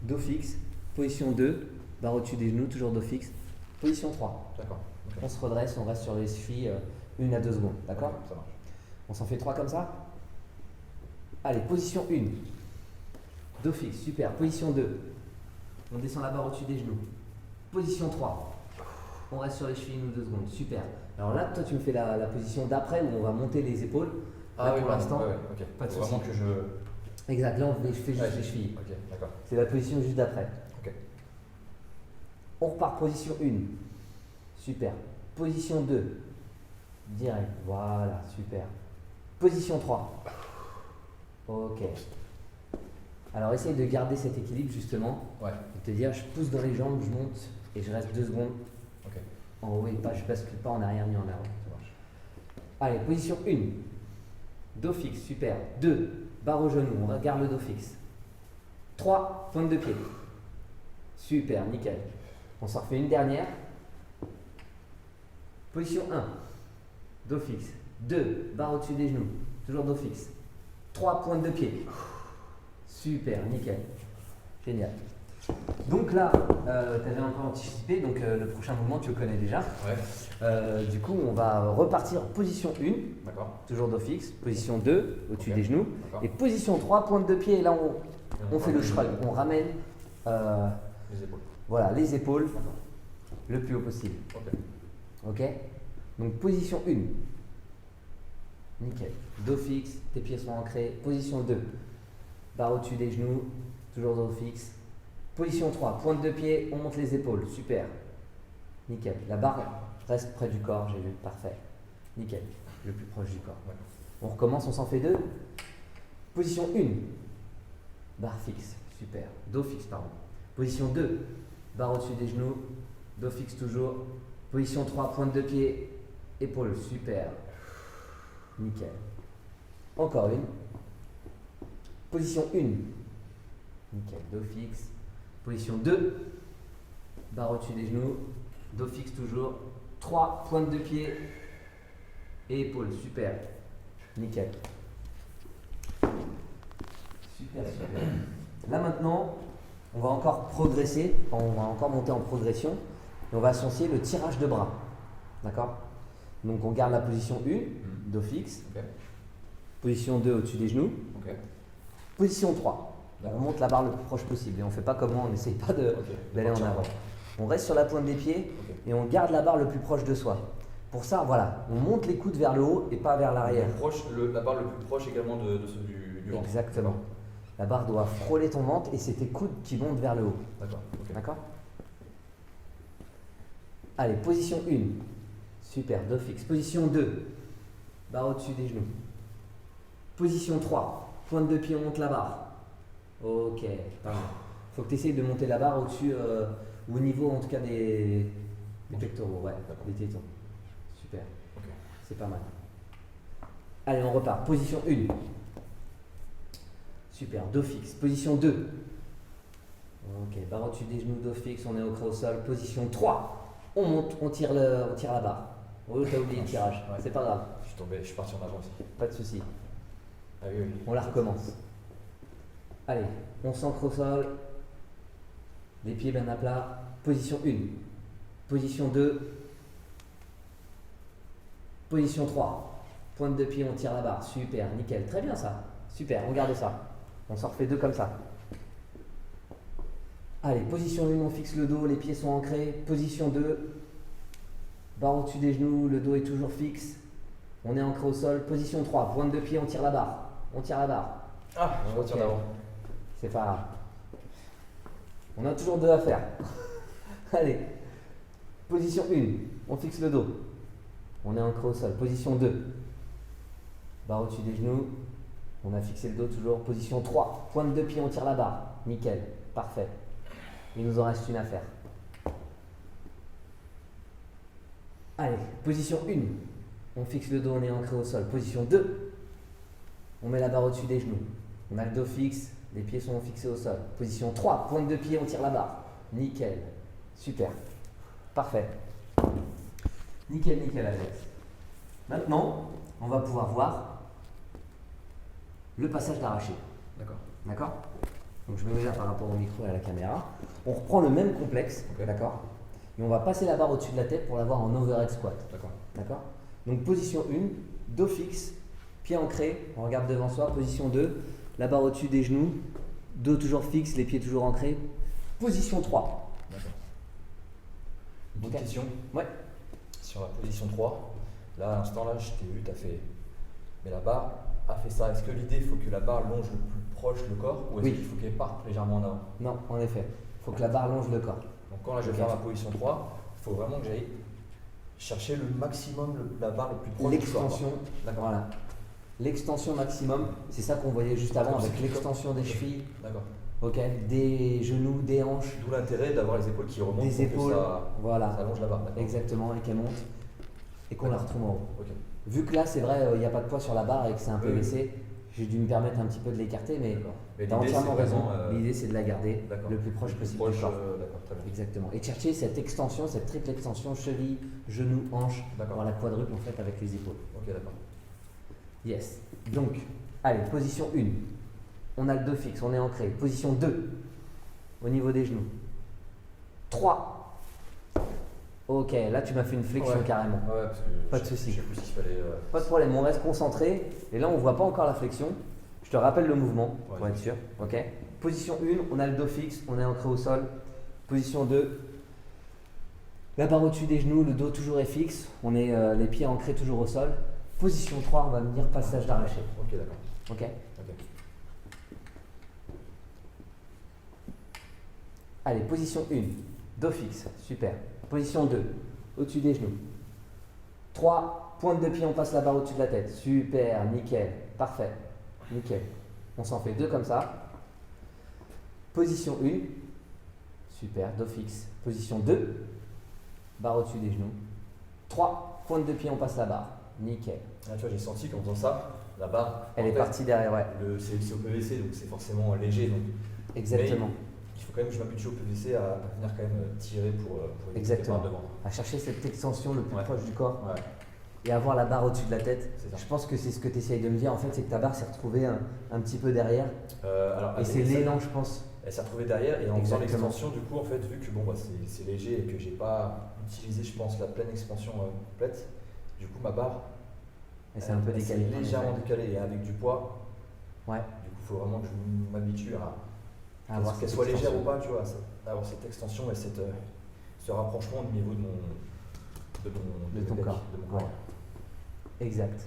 dos fixe. Position 2, barre au-dessus des genoux, toujours dos fixe. Position 3. D'accord. Okay. On se redresse, on reste sur les chevilles 1 à 2 secondes, d'accord. Okay, ça marche. On s'en fait 3 comme ça. Allez, position 1, dos fixe, super. Position 2, on descend la barre au-dessus des genoux. Position 3, on reste sur les chevilles 1 ou 2 secondes, super. Alors là, toi tu me fais la position d'après où on va monter les épaules. Là, pour l'instant, ok. pas de Faut vraiment souci. que je. Exact, là je fais juste les chevilles. Ok, d'accord. C'est la position juste d'après. Ok. On repart position 1. Super. Position 2. Direct. Voilà, super. Position 3. Ok. Alors essaye de garder cet équilibre justement. Ouais. Et te dire, je pousse dans les jambes, je monte et je reste 2 secondes Ok. en haut et pas, je bascule pas en arrière ni en avant. Ça marche. Allez, position 1. Dos fixe, super. 2. Barre au genou, on regarde le dos fixe. 3. Pointe de pied. Super, nickel. On s'en refait une dernière. Position 1. Dos fixe. 2. Barre au-dessus des genoux. Toujours dos fixe. 3. Pointe de pied. Super, nickel. Génial. Donc là, tu avais un peu anticipé, donc le prochain mouvement tu le connais déjà. Ouais. Du coup, on va repartir position 1, D'accord. toujours dos fixe. Position 2, au-dessus des genoux. D'accord. Et position 3, pointe de pied. Et là, on fait le shrug. On ramène Les épaules. voilà, les épaules D'accord. le plus haut possible. Ok. Ok. Donc position 1. Nickel. Dos fixe, tes pieds sont ancrés. Position 2. Barre au-dessus des genoux, toujours dos fixe. Position 3. Pointe de pied, on monte les épaules. Super. Nickel. La barre reste près du corps, j'ai vu. Parfait. Nickel. Le plus proche du corps. D'accord. On recommence, on s'en fait 2. Position 1. Barre fixe. Super. Dos fixe, pardon. Position 2. Barre au-dessus des genoux. Dos fixe toujours. Position 3. Pointe de pied. Épaules. Super. Nickel. Encore une. Position 1. Nickel. Dos fixe. Position 2. Barre au-dessus des genoux. Dos fixe toujours. 3. Pointe de pied. Et épaules. Super. Nickel. Super, super. Là maintenant, on va encore progresser. On va encore monter en progression. Et on va associer le tirage de bras. D'accord? Donc on garde la position 1, dos fixe. Ok. Position 2 au-dessus des genoux. Ok. Position 3. On monte la barre le plus proche possible et on ne fait pas comme moi, on n'essaye pas d'aller en avant. On reste sur la pointe des pieds et on garde la barre le plus proche de soi. Pour ça, voilà, on monte les coudes vers le haut et pas vers l'arrière. La barre le plus proche également de ceux du ventre. Exactement. La barre doit frôler ton ventre et c'est tes coudes qui montent vers le haut. D'accord. Ok. D'accord? Allez, position 1. Super, dos fixe. Position 2. Barre au-dessus des genoux. Position 3. Pointe de pied, on monte la barre. Ok, pas mal. Faut que tu essayes de monter la barre au-dessus, au niveau en tout cas des pectoraux, ouais, des tétons. Super. Ok. C'est pas mal. Allez, on repart. Position 1. Super, dos fixe. Position 2. Ok, barre au-dessus des genoux, dos fixe, on est au creux au sol. Position 3. On monte, on tire la barre. Oh, t'as oublié le tirage. Ouais. C'est pas grave, Je suis parti en avant aussi. pas de souci. Ah oui, oui. On la recommence. Allez, on s'ancre au sol. Les pieds bien à plat. Position 1. Position 2. Position 3. Pointe de pied, on tire la barre. Super, nickel. Très bien ça. Super, on garde ça. On s'en refait 2 comme ça. Allez, position 1, on fixe le dos, les pieds sont ancrés. Position 2. Barre au-dessus des genoux, le dos est toujours fixe. On est ancré au sol. Position 3. Pointe de pied, on tire la barre. On tire la barre. Ah, je retire Ok. d'avant. C'est pas grave. On a toujours 2 à faire. Allez. Position 1. On fixe le dos. On est ancré au sol. Position 2. Barre au-dessus des genoux. On a fixé le dos toujours. Position 3. Pointe de pied, on tire la barre. Nickel. Parfait. Il nous en reste une à faire. Allez. Position 1. On fixe le dos, on est ancré au sol. Position 2. On met la barre au-dessus des genoux. On a le dos fixe. Les pieds sont fixés au sol. Position 3, pointe de pied, on tire la barre. Nickel. Super. Parfait. Nickel, nickel, Alex. Maintenant, on va pouvoir voir le passage d'arraché. D'accord. D'accord? Donc je me mets là par rapport au micro et à la caméra. On reprend le même complexe. Ok. D'accord? Et on va passer la barre au-dessus de la tête pour l'avoir en overhead squat. D'accord. D'accord? Donc position 1, dos fixe, pied ancré, on regarde devant soi. Position 2, la barre au-dessus des genoux, dos toujours fixe, les pieds toujours ancrés. Position 3. D'accord. Une petite Ok. question. Ouais. Sur la position 3, là à l'instant là, je t'ai vu, tu as fait. Mais la barre, a fait ça, est-ce que l'idée, il faut que la barre longe le plus proche le corps ou est-ce Oui. qu'il faut qu'elle parte légèrement en avant? Non, en effet. Il faut que la barre longe le corps. Donc quand là, je vais Ok. faire ma position 3, il faut vraiment que j'aille chercher le maximum, la barre le plus proche du corps. L'extension, D'accord. voilà. L'extension maximum, c'est ça qu'on voyait juste avant Comme avec si- l'extension des chevilles, D'accord. ok, des genoux, des hanches, D'où l'intérêt d'avoir les épaules qui remontent des pour épaules, que ça voilà, allonge la barre. D'accord. exactement, et qu'elle monte et qu'on la D'accord. retrouve en haut. Ok. Vu que là, c'est vrai, il n'y a pas de poids sur la barre et que c'est un peu Oui, oui. baissé, j'ai dû me permettre un petit peu de l'écarter, mais D'accord. Mais tu as l'idée, entièrement c'est raison. vraiment, L'idée, c'est de la garder d'accord. le plus proche possible du corps. D'accord, très bien. Exactement. Et de chercher cette extension, cette triple extension, cheville, genou, hanche, D'accord. dans la quadruple en fait avec les épaules. Ok, d'accord. Yes. Donc, allez, position 1. On a le dos fixe, on est ancré. Position 2, au niveau des genoux. 3. Ok, là tu m'as fait une flexion Ouais. carrément. Ouais, parce que Pas de je souci. sais plus ce qu'il fallait. Pas de problème, on reste concentré. Et là, on ne voit pas encore la flexion. Je te rappelle le mouvement pour Ouais. être sûr. Ok. Position 1, on a le dos fixe, on est ancré au sol. Position 2, la barre au-dessus des genoux, le dos toujours est fixe. On est les pieds ancrés toujours au sol. Position 3, on va venir passage d'arraché. Ok, d'accord. Ok. Ok. Allez, position 1, dos fixe, super. Position 2, au-dessus des genoux. 3, pointe de pied, on passe la barre au-dessus de la tête. Super, nickel, parfait, nickel. On s'en fait 2 comme ça. Position 1, super, dos fixe. Position 2, barre au-dessus des genoux. 3, pointe de pied, on passe la barre. Nickel. Là, tu vois, j'ai senti qu'en faisant ça, la barre. Elle en est fait, partie derrière, ouais. C'est au PVC, donc c'est forcément léger. Donc, Exactement. mais il faut quand même que je m'habitue au PVC à venir quand même tirer pour éviter Exactement. les barres devant. À chercher cette extension le plus Ouais. proche du corps Ouais, et avoir la barre au-dessus de la tête. c'est ça. Je pense que c'est ce que tu essayes de me dire en fait, c'est que ta barre s'est retrouvée un petit peu derrière. Alors, Et c'est l'élan, je pense. Elle s'est retrouvée derrière et en faisant Exactement. l'extension, du coup, en fait, vu que bon, bah, c'est léger et que j'ai pas utilisé, je pense, la pleine expansion complète, du coup, ma barre, Et c'est un peu elle s'est décalé. en légèrement effet. décalée et avec du poids. Ouais. Du coup, il faut vraiment que je m'habitue à À avoir qu'elle cette soit légère extension. ou pas, tu vois, avoir cette extension et ce rapprochement au niveau de De ton bec, corps. de mon corps. Ouais. Exact.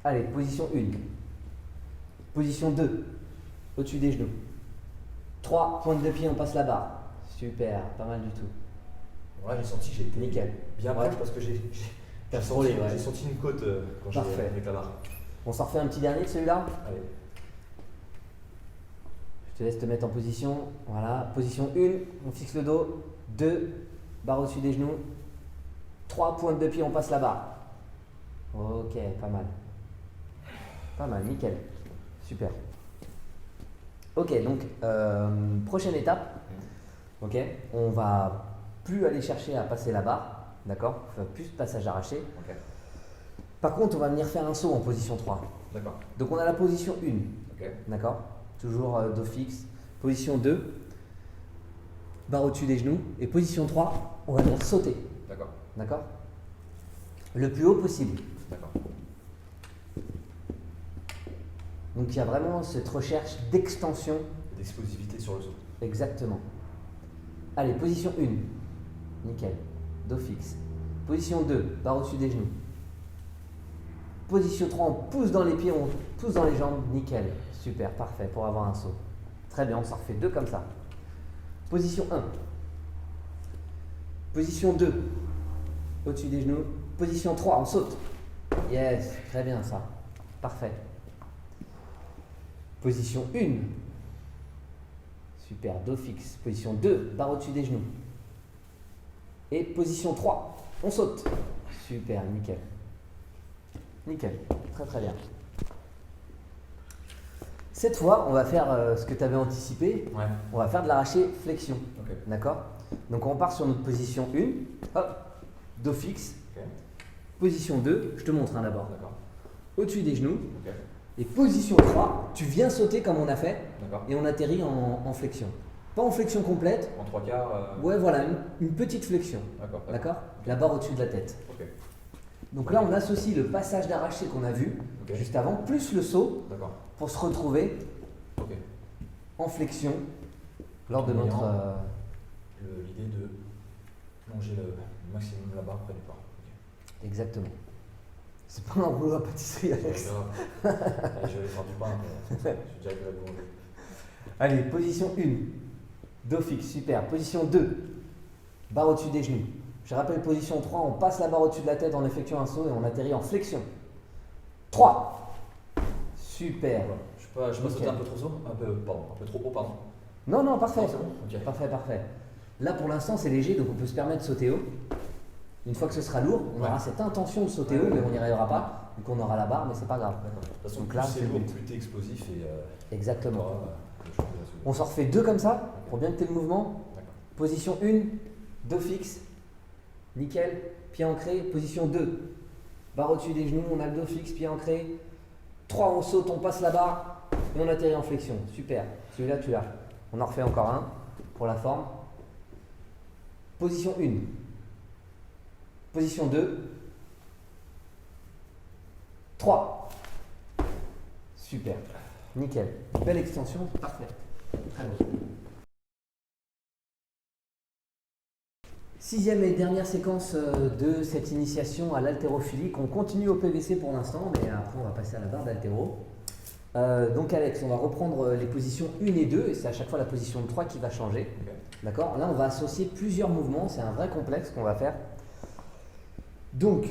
Allez, position 1. Position 2. Au-dessus des genoux. 3, pointe de pied, on passe la barre. Super, pas mal du tout. Bon, là, j'ai senti que j'étais Nickel. bien Ouais. proche parce que T'as j'ai frôlé, senti, ouais. j'ai senti une côte quand j'ai Parfait. avec la barre. On s'en refait un petit dernier de celui-là. Allez. Je te laisse te mettre en position. Voilà. Position 1, on fixe le dos. 2, barre au-dessus des genoux. 3, pointe de pied, on passe la barre. Ok, pas mal. Pas mal, nickel. Super. Ok, donc prochaine étape. Ok, on va plus aller chercher à passer la barre. D'accord. Enfin, plus de passage arraché. Ok. Par contre, on va venir faire un saut en position 3. D'accord. Donc on a la position 1. Ok. D'accord. Toujours dos fixe. Position 2, barre au-dessus des genoux. Et position 3, on va venir sauter. D'accord. D'accord. Le plus haut possible. D'accord. Donc il y a vraiment cette recherche d'extension. D'explosivité sur le saut. Exactement. Allez, position 1. Nickel. Dos fixe. Position 2, barre au-dessus des genoux. Position 3, on pousse dans les pieds, on pousse dans les jambes. Nickel. Super, parfait pour avoir un saut. Très bien, on s'en refait 2 comme ça. Position 1. Position 2, au-dessus des genoux. Position 3, on saute. Yes, très bien ça. Parfait. Position 1. Super, dos fixe. Position 2, barre au-dessus des genoux. Et position 3, on saute. Super, nickel. Nickel, très très bien. Cette fois, on va faire ce que tu avais anticipé. Ouais. On va faire de l'arraché flexion. Ok. D'accord. Donc on part sur notre position 1. Hop, dos fixe. Ok. Position 2, je te montre d'abord. D'accord. Au-dessus des genoux. Ok. Et position 3, tu viens sauter comme on a fait D'accord. et on atterrit en flexion. Pas en flexion complète. En 3/4. Ouais, voilà, une petite flexion. D'accord. D'accord. La barre au-dessus de la tête. Ok. Donc là, on associe le passage d'arraché qu'on a vu Ok. juste avant, plus le saut D'accord. pour se retrouver Ok. en flexion lors de En ayant notre. L'idée de longer le maximum la barre près du corps. Ok. Exactement. C'est pas un rouleau à pâtisserie, Alex. Allez, je vais aller faire du pain. J'ai déjà été la boulangerie. Allez, position 1. Dos fixe, super. Position 2. Barre au-dessus des genoux. Je rappelle position 3, on passe la barre au-dessus de la tête en effectuant un saut et on atterrit en flexion. 3. Super. Voilà. Je peux sauter un peu trop haut, un peu trop haut, pardon. Non, parfait. Non, c'est bon. Ok. Parfait. Là pour l'instant c'est léger donc on peut se permettre de sauter haut. Une fois que ce sera lourd, on Ouais. aura cette intention de sauter haut mais on n'y arrivera pas vu qu'on aura la barre mais c'est pas grave. D'accord. De toute façon, Donc plus là, c'est c'est lourd, le but. plus t'es explosif et Exactement. t'auras le choix de la soulever. On s'en refait 2 comme ça pour bien que tu aies le mouvement. D'accord. Position 1, dos fixe, nickel, pied ancré. Position 2, barre au-dessus des genoux, on a le dos fixe, pied ancré. 3, on saute, on passe la barre et on atterrit en flexion. Super, celui-là tu l'as. On en refait encore un pour la forme. Position 1, position 2, 3. Super, nickel. Belle extension, parfait. Très bon. 6e et dernière séquence de cette initiation à l'haltérophilie qu'on continue au PVC pour l'instant, mais après on va passer à la barre d'haltéro. Donc Alex, on va reprendre les positions 1 et 2 et c'est à chaque fois la position 3 qui va changer. Ok. D'accord? Là on va associer plusieurs mouvements, c'est un vrai complexe qu'on va faire. Donc,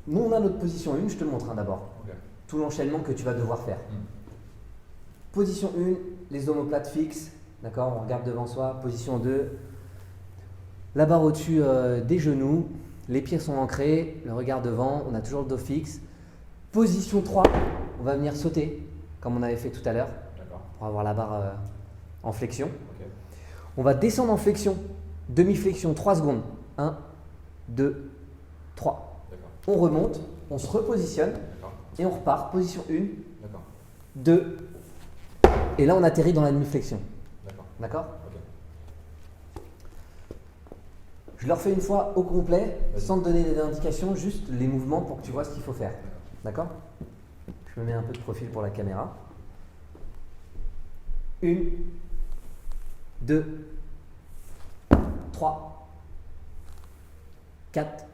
nous on a notre position 1, je te le montre d'abord. Ok. Tout l'enchaînement que tu vas devoir faire. Position 1, les omoplates fixes, d'accord? On regarde devant soi. Position 2, la barre au-dessus des genoux, les pieds sont ancrés, le regard devant, on a toujours le dos fixe. Position 3, on va venir sauter, comme on avait fait tout à l'heure, D'accord. pour avoir la barre en flexion. Ok. On va descendre en flexion, demi-flexion, 3 secondes. 1, 2, 3. D'accord. On remonte, on se repositionne D'accord. et on repart. Position 1, D'accord. 2, et là on atterrit dans la demi-flexion. D'accord. D'accord? Ok. Je le refais une fois au complet, Vas-y. sans te donner d'indications, juste les mouvements pour que tu vois ce qu'il faut faire. D'accord. D'accord? Je me mets un peu de profil pour la caméra. 1, 2, 3, 4.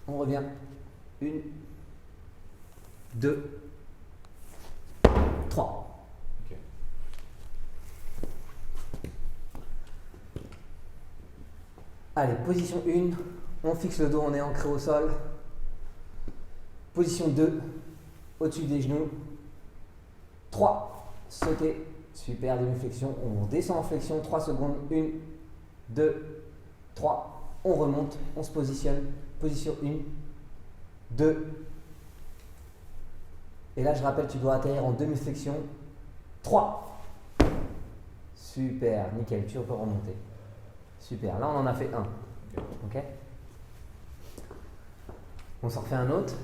On revient. 1, 2, 3. Ok. Allez, position 1, on fixe le dos, on est ancré au sol. Position 2, au-dessus des genoux. 3, sauter, super, demi-flexion. On descend en flexion, 3 secondes. 1, 2, 3. On remonte, on se positionne. Position 1, 2. Et là, je rappelle, tu dois atterrir en demi-flexion. 3. Super, nickel, tu peux remonter. Super, là on en a fait un. Ok. Ok? On s'en refait un autre.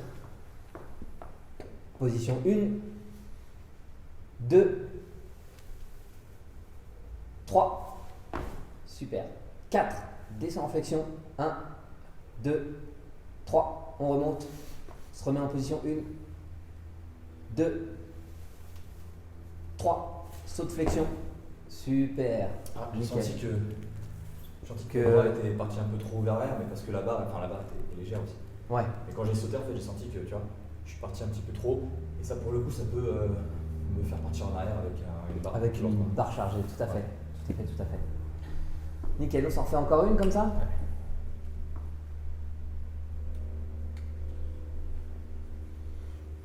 Position 1, 2, 3. Super. 4. Descend en flexion. 1, 2, 3. On remonte. On se remet en position 1, 2, 3. Saut de flexion. Super. Ah, j'ai Nickel. senti que Que- la barre était partie un peu trop vers l'arrière, mais parce que la barre était légère aussi. Ouais. Et quand j'ai sauté, en fait, j'ai senti que, tu vois, je suis parti un petit peu trop. Et ça, pour le coup, ça peut me faire partir en arrière avec une barre. Avec plus lourde, une quoi. barre chargée, tout à fait. Ouais. Tout à fait. Nickel, on s'en refait encore une comme ça? Ouais.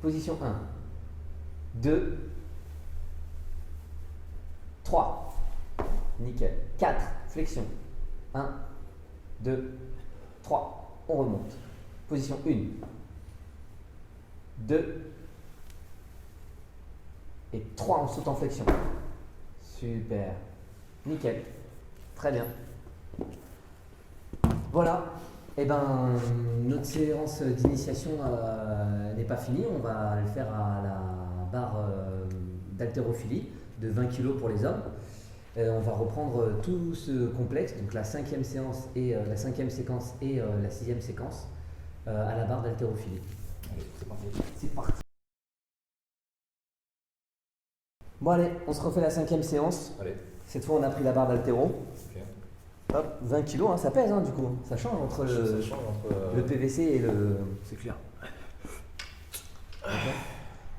Position 1, 2, 3. Nickel. 4. Flexion. 1, 2, 3. On remonte. Position 1, 2 et 3. On saute en flexion. Super. Nickel. Très bien. Voilà. Eh ben, notre séance d'initiation n'est pas finie. On va le faire à la barre d'haltérophilie de 20 kg pour les hommes. On va reprendre tout ce complexe, donc la 5e séance et la 5e séquence et la 6e séquence à la barre d'haltérophilie. Allez, c'est parti. C'est parti. Bon allez, on se refait la 5e séance. Allez. Cette fois on a pris la barre d'haltéro. Ok. Hop, 20 kg, hein, ça pèse hein, du coup. Ça change entre le PVC et le. C'est clair. Ok.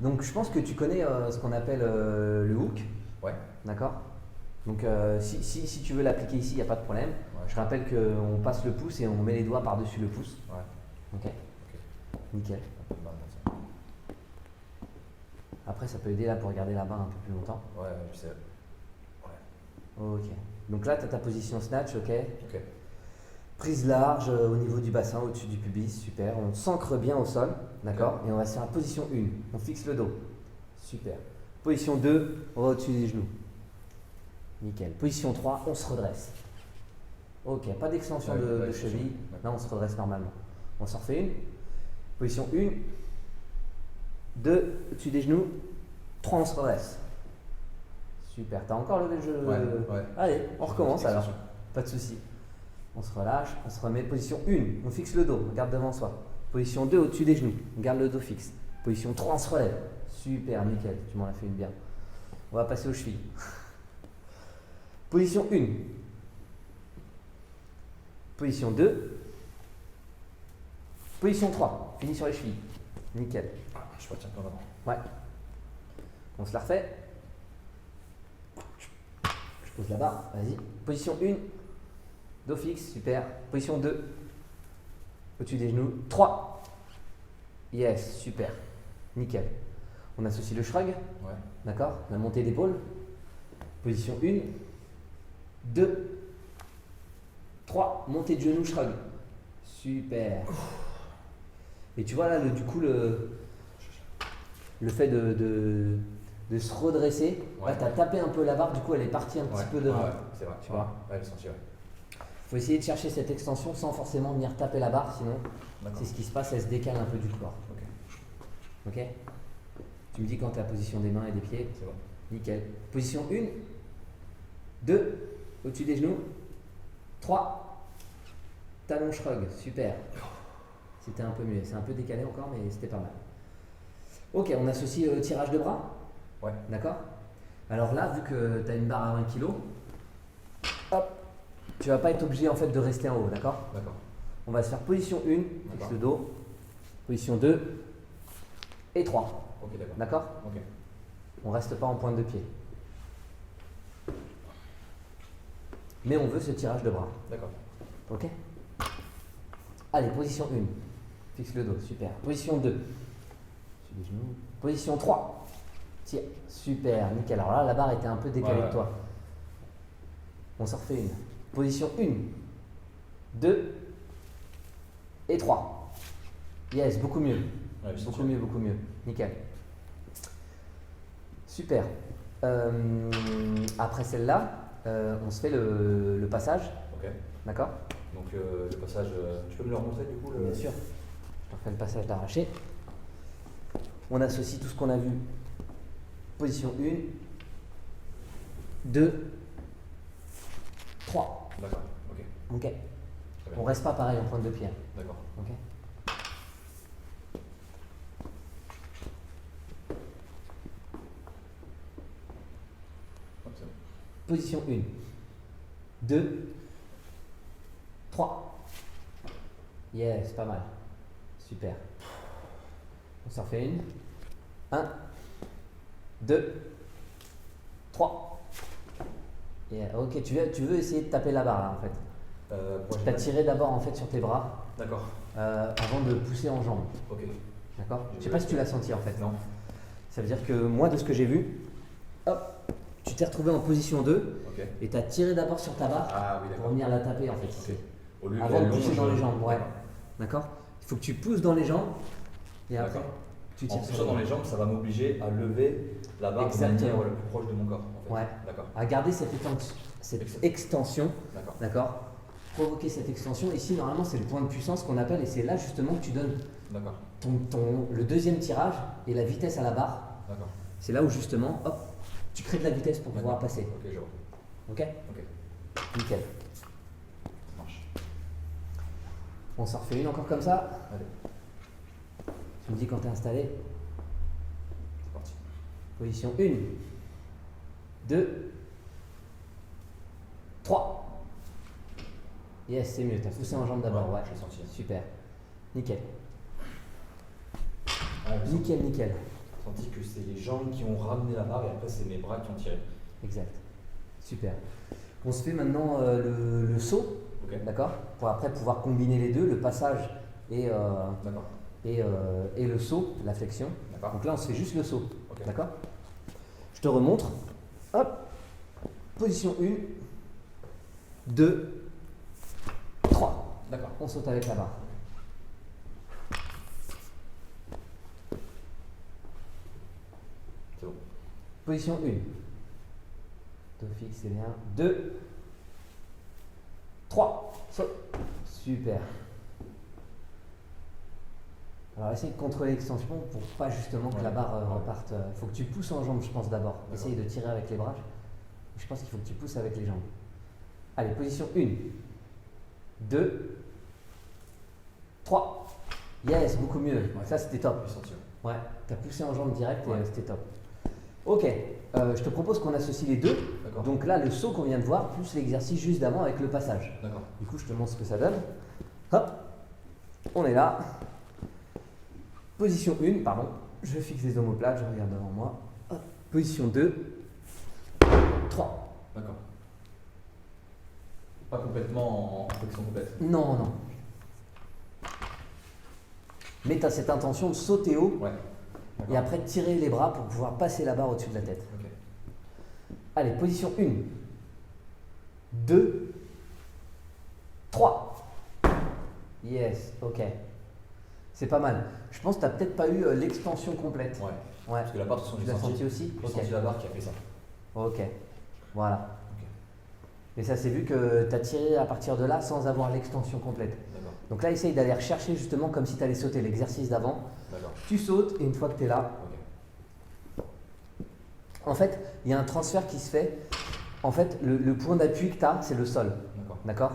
Donc je pense que tu connais ce qu'on appelle le hook. Ouais. D'accord. Donc si tu veux l'appliquer ici, il n'y a pas de problème. Ouais. Je rappelle qu'on passe le pouce et on met les doigts par-dessus le pouce. Ouais. Ok. Nickel. Un peu de mal dans ça. Après, ça peut aider là pour garder la barre un peu plus longtemps. Ouais, puis c'est. Ouais. Ok. Donc là, tu as ta position snatch, ok. Ok. Prise large au niveau du bassin, au-dessus du pubis, super. On s'ancre bien au sol, d'accord. Et on va se faire la position 1. On fixe le dos. Super. Position 2, on va au-dessus des genoux. Nickel. Position 3, on se redresse. Ok, pas d'extension Ouais, de ouais, cheville. ouais. Là, on se redresse normalement. On s'en refait une. Position 1, 2, au-dessus des genoux. 3, on se redresse. Super. T'as encore levé le jeu. Ouais, ouais. Allez, on recommence Petite alors. extension. Pas de souci. On se relâche, on se remet. Position 1, on fixe le dos, on regarde devant soi. Position 2, au-dessus des genoux, on garde le dos fixe. Position 3, on se relève. Super, nickel, tu m'en as fait une bien. On va passer aux chevilles. Position 1. Position 2. Position 3, fini sur les chevilles. Nickel. Ah, je retiens pas avant. Ouais. On se la refait. Je pose la barre, vas-y. Position 1. Dos fixe, super. Position 2. Au-dessus des genoux. 3. Yes, super. Nickel. On associe le shrug. Ouais. D'accord. La montée d'épaule. Position 1. 2. 3. Montée de genou, shrug. Super. Et tu vois là, du coup, le fait de se redresser, Ouais. là, tu as tapé un peu la barre, du coup, elle est partie un petit peu devant. Ouais, c'est vrai. Tu vois. Ouais, le senti, ouais. Faut essayer de chercher cette extension sans forcément venir taper la barre, sinon D'accord. c'est ce qui se passe, elle se décale un peu du corps. Ok. Ok. Tu me dis quand tu es à position des mains et des pieds. C'est bon. Nickel. Position 1, 2, au-dessus des genoux, 3, talon shrug, super. C'était un peu mieux, c'est un peu décalé encore, mais c'était pas mal. Ok, on associe tirage de bras. Ouais. D'accord. Alors là, vu que tu as une barre à 20 kg, hop, tu vas pas être obligé en fait de rester en haut, d'accord. D'accord. On va se faire position 1, fixe D'accord. le dos, position 2 et 3, Ok, d'accord. d'accord. Ok. On reste pas en pointe de pied. Mais on veut ce tirage de bras, D'accord. ok. Allez, position 1, fixe le dos, super. Position 2, sur les genoux. Position 3, tire, super, nickel. Alors là, la barre était un peu décalée Ouais. de toi. On s'en refait une. Position 1, 2 et 3. Yes, beaucoup mieux. Ouais, le Beaucoup senti. mieux, beaucoup mieux. Nickel. Super. Après celle-là, on se fait le passage. Ok. D'accord. Donc le passage, tu peux me le remontrer du coup le... Bien sûr. Je te refais le passage d'arraché. On associe tout ce qu'on a vu. Position 1, 2, 3. D'accord. Ok. Ok. Très bien. On reste pas pareil en pointe de pied. D'accord. Ok. Hop, c'est bon. Position 1, 2, 3. Yes, pas mal. Super. On s'en refait une. 1, 2, 3. Yeah. Ok, tu veux essayer de taper la barre là en fait. Moi, Tu as tiré d'abord en fait sur tes bras D'accord. avant de pousser en jambe. Ok. D'accord. Je sais pas si tu l'as senti en fait. Non. Ça veut dire que moi de ce que j'ai vu, hop, tu t'es retrouvé en position 2 Ok. et tu as tiré d'abord sur ta barre Ah oui, pour d'accord. venir la taper en fait. Ok. Au lieu Avant de qu'elle pousser longe, dans les jambes, ouais. D'accord. D'accord. Il faut que tu pousses dans les jambes et après D'accord. tu En tires sur poussant dans les jambes, ça va m'obliger à lever la barre de Exactement. manière la plus proche de mon corps. En fait. Ouais. D'accord. à garder cette extension, D'accord. d'accord. Provoquer cette extension. Ici normalement c'est le point de puissance qu'on appelle et c'est là justement que tu donnes D'accord. le deuxième tirage et la vitesse à la barre. D'accord. C'est là où justement, hop, tu crées de la vitesse pour pouvoir D'accord. passer. Ok, je vois. Ok. Ok. Nickel. Ça marche. On s'en refait une encore comme ça. Allez, Tu me dis quand tu es installé. c'est parti. Position 1, 2, 3. Yes, c'est mieux. Tu as poussé en jambe d'abord. Ouais, j'ai senti. Super. Nickel. Ouais, Nickel. J'ai senti que c'est les jambes qui ont ramené la barre et après c'est mes bras qui ont tiré. Exact. Super. On se fait maintenant le saut, d'accord, pour après pouvoir combiner les deux, le passage et le saut, la flexion. Donc là, on se fait juste le saut, d'accord. Je te remontre. Hop. Position 1, 2, 3. D'accord. On saute avec la barre. C'est bon. Position 1. Dos fixe, c'est bien. 2, 3. Saute. Super. Alors essaye de contrôler l'extension pour pas justement que la barre reparte. Il faut que tu pousses en jambes, je pense d'abord. Essaye de tirer avec les bras. Je pense qu'il faut que tu pousses avec les jambes. Allez, position 1, 2, 3. Yes, beaucoup mieux. Ça c'était top. Ouais, tu as poussé en jambes direct et c'était top. Ok, je te propose qu'on associe les deux. Donc là, le saut qu'on vient de voir, plus l'exercice juste d'avant avec le passage. Du coup, je te montre ce que ça donne. Hop, on est là. Position 1, pardon. Je fixe les omoplates, je regarde devant moi. Hop. Position 2, 3. D'accord. Pas complètement en flexion complète. Non. Mais tu as cette intention de sauter haut. Et après tirer les bras pour pouvoir passer la barre au-dessus de la tête. Allez, position 1, 2, 3. Yes, ok. C'est pas mal. Je pense que tu n'as peut-être pas eu l'extension complète. Ouais. Parce que la barre, de toute façon, tu l'as senti aussi. J'ai senti la barre qui a fait ça. Ok. Voilà. Mais ça, c'est vu que tu as tiré à partir de là sans avoir l'extension complète. Donc là, essaye d'aller rechercher justement comme si tu allais sauter l'exercice d'avant. Tu sautes et une fois que tu es là, en fait, il y a un transfert qui se fait. En fait, le point d'appui que tu as, c'est le sol. D'accord.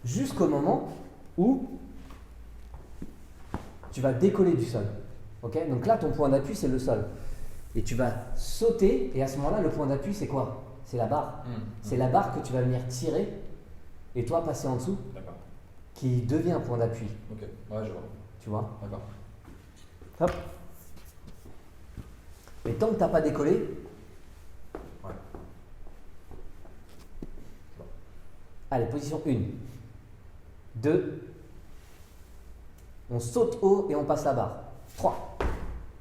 Jusqu'au moment où tu vas décoller du sol. Okay. Donc là, ton point d'appui, c'est le sol. Et tu vas sauter et à ce moment-là, le point d'appui, c'est quoi? C'est la barre. C'est la barre que tu vas venir tirer et toi passer en dessous. Qui devient un point d'appui. Ok, ouais, je vois. Tu vois? D'accord. Hop. Et tant que tu n'as pas décollé, allez, position 1, 2, on saute haut et on passe la barre. 3,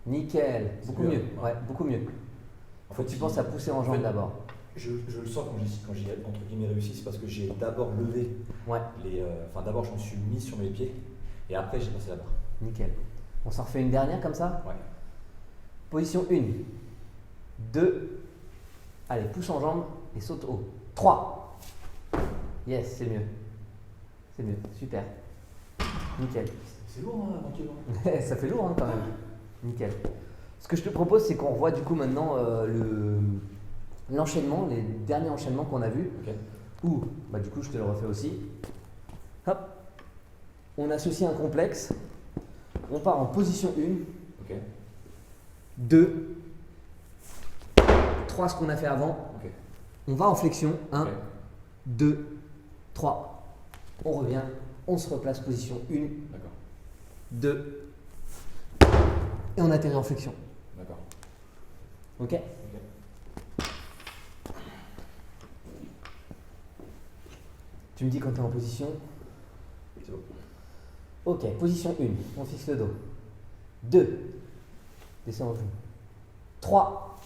nickel, beaucoup mieux. Ouais, beaucoup mieux. Faut que tu penses à pousser en jambe d'abord. Je le sens quand j'ai entre guillemets réussi, c'est parce que j'ai d'abord levé d'abord je me suis mis sur mes pieds et après j'ai passé la barre. Nickel. On s'en refait une dernière comme ça? Ouais. Position 1, 2, allez, pousse en jambe et saute haut. 3. Yes, c'est mieux. C'est mieux, super. Nickel. C'est lourd, hein, tranquillement. Ça fait lourd hein, quand même. Nickel. Ce que je te propose, c'est qu'on revoit du coup maintenant l'enchaînement, les derniers enchaînements qu'on a vus. Où, du coup, je te le refais aussi. Hop. On associe un complexe. On part en position 1. 2. 3, ce qu'on a fait avant. On va en flexion. 1, 2, 3. On revient. On se replace position 1. 2. Et on atterrit en flexion. D'accord. Ok. Tu me dis quand tu es en position. C'est bon. Ok, position 1, on fixe le dos. 2, descend en genou. 3,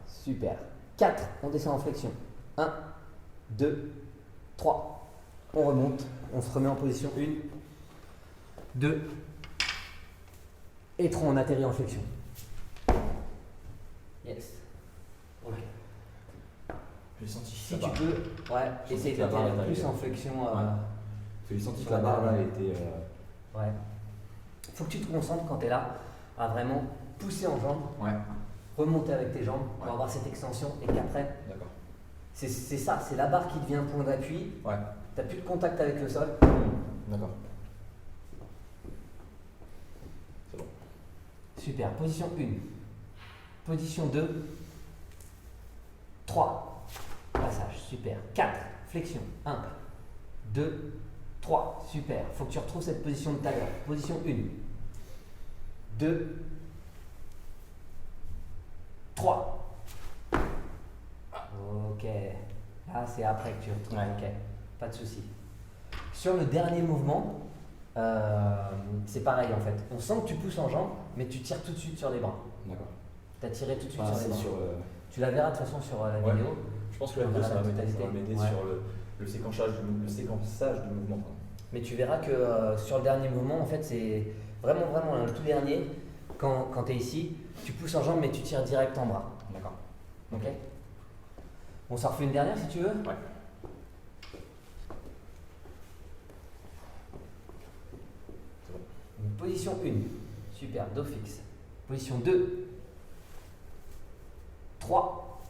super. 4, on descend en flexion. 1, 2, 3. On remonte, on se remet en position 1, 2 et 3, on atterrit en flexion. Yes. Ok. J'ai senti. Si tu peux, essaye d'atterrir plus en flexion. J'ai senti que la barre là était. Ouais. Faut que tu te concentres quand tu es là à vraiment pousser en jambes, remonter avec tes jambes pour avoir cette extension et qu'après. D'accord. C'est ça, c'est la barre qui devient point d'appui. Tu n'as plus de contact avec le sol. D'accord. C'est bon. Super. Position 1. Position 2. 3. Passage. Super. 4. Flexion. 1, 2, 3. Super. Faut que tu retrouves cette position de tout à l'heure. Position 1, 2, 3. Ok. Là, c'est après que tu retrouves. Ouais. Ok. Pas de souci. Sur le dernier mouvement, c'est pareil en fait. On sent que tu pousses en jambe, mais tu tires tout de suite sur les bras. D'accord. Tu as tiré tout de suite Ah, sur les c'est bras. sur, Tu la verras de toute façon sur la Ouais. vidéo. je pense que la On vidéo, verra ça va la m'aider totalité. sur Ouais. le séquençage du mouvement. Quoi. Mais tu verras que sur le dernier mouvement, en fait, c'est vraiment le tout dernier. Quand tu es ici, tu pousses en jambe, mais tu tires direct en bras. D'accord. Ok. On s'en refait une dernière si tu veux. Ouais. C'est bon. Position 1. Super, dos fixe. Position 2. 3.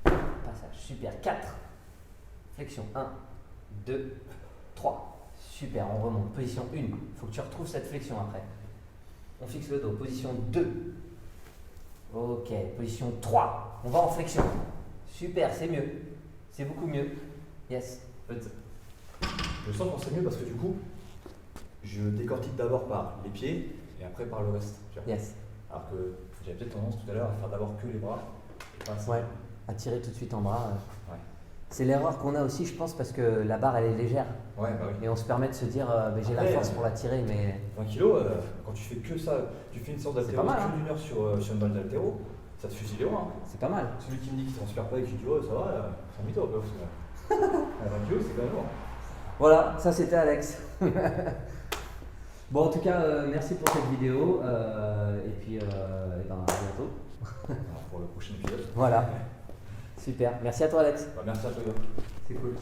Passage. Super. 4. Flexion. 1, 2, 3. Super, on remonte. Position 1. Il faut que tu retrouves cette flexion après. On fixe le dos. Position 2. Ok. Position 3. On va en flexion. Super, c'est mieux. C'est beaucoup mieux. Yes. En fait, je sens qu'on c'est mieux parce que du coup, je décortique d'abord par les pieds et après par le reste. Tu vois. Yes. Alors que j'avais peut-être tendance tout à l'heure à faire d'abord que les bras et pas assez. Ouais. À tirer tout de suite en bras. Ouais. C'est l'erreur qu'on a aussi, je pense, parce que la barre elle est légère. Ouais, bah oui. Et on se permet de se dire, mais j'ai la Après, force pour la tirer, mais 20 kilos, quand tu fais que ça, tu fais une séance d'haltéro pas mal, que d'une heure sur une balle d'haltéro, ça te fusille les bras. Hein. c'est pas mal. Celui qui me dit qu'il ne transpire pas et qui dit ouais ça va, c'est un mytho parce que 20 kilos c'est quand même lourd. Voilà, ça c'était Alex. Bon, en tout cas, merci pour cette vidéo. Et puis, et ben, à bientôt. Alors, pour le prochain épisode. Voilà. Super. Merci à toi, Alex. Bah, merci à toi. C'est cool.